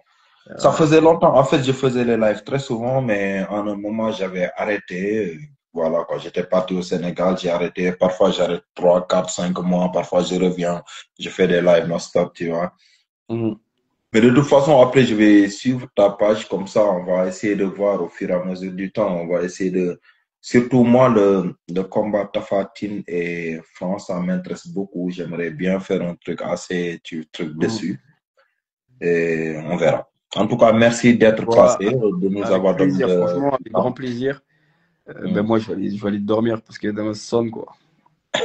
ça Ouais. faisait longtemps. En fait, je faisais les lives très souvent, mais en un moment, j'avais arrêté. Voilà, quand j'étais parti au Sénégal, j'ai arrêté. Parfois, j'arrête 3, 4, 5 mois. Parfois, je reviens. Je fais des lives non-stop, tu vois. Mhm. Mais de toute façon, après, je vais suivre ta page. Comme ça, on va essayer de voir au fur et à mesure du temps. On va essayer de. Surtout moi, le combat Tafatine et France, ça m'intéresse beaucoup. J'aimerais bien faire un truc truc Mhm. dessus. Et on verra. En tout cas, merci d'être Voilà, passé, de nous avec avoir donné plaisir, de franchement, avec grand temps. plaisir. Ben moi, je vais aller dormir parce que demain, ça sonne, quoi.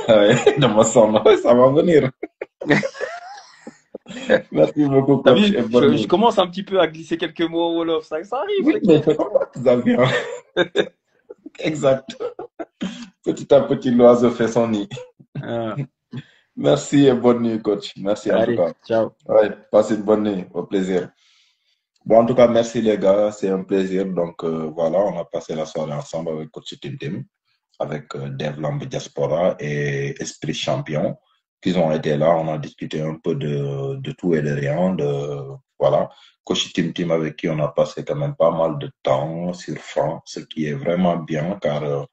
Ouais, de ma somme, ça va venir. Merci beaucoup, T'as coach, vu, et bonne je nuit. commence un petit peu à glisser quelques mots en Wolof. Ça arrive, Oui, mais t'inquiète. c'est comme ça que ça vient. Exact. Petit à petit, l'oiseau fait son nid. Ah, Merci et bonne nuit, coach. Merci en tout allez, cas. ciao. Ouais, passez une bonne nuit. Au plaisir. Bon, en tout cas, merci les gars. C'est un plaisir. Donc, voilà, on a passé la soirée ensemble avec coach Tintim, avec Dev Lamb Diaspora et Esprit Champion. Qu'ils ont été là. On a discuté un peu de tout et de rien. Voilà. Coach Tim avec qui on a passé quand même pas mal de temps sur Franc, ce qui est vraiment bien car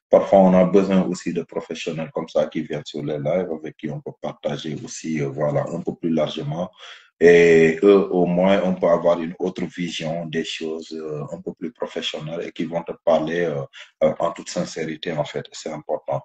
parfois on a besoin aussi de professionnels comme ça qui viennent sur les lives avec qui on peut partager aussi voilà, un peu plus largement. Et eux, au moins, on peut avoir une autre vision des choses un peu plus professionnelles et qui vont te parler en toute sincérité, en fait. C'est important.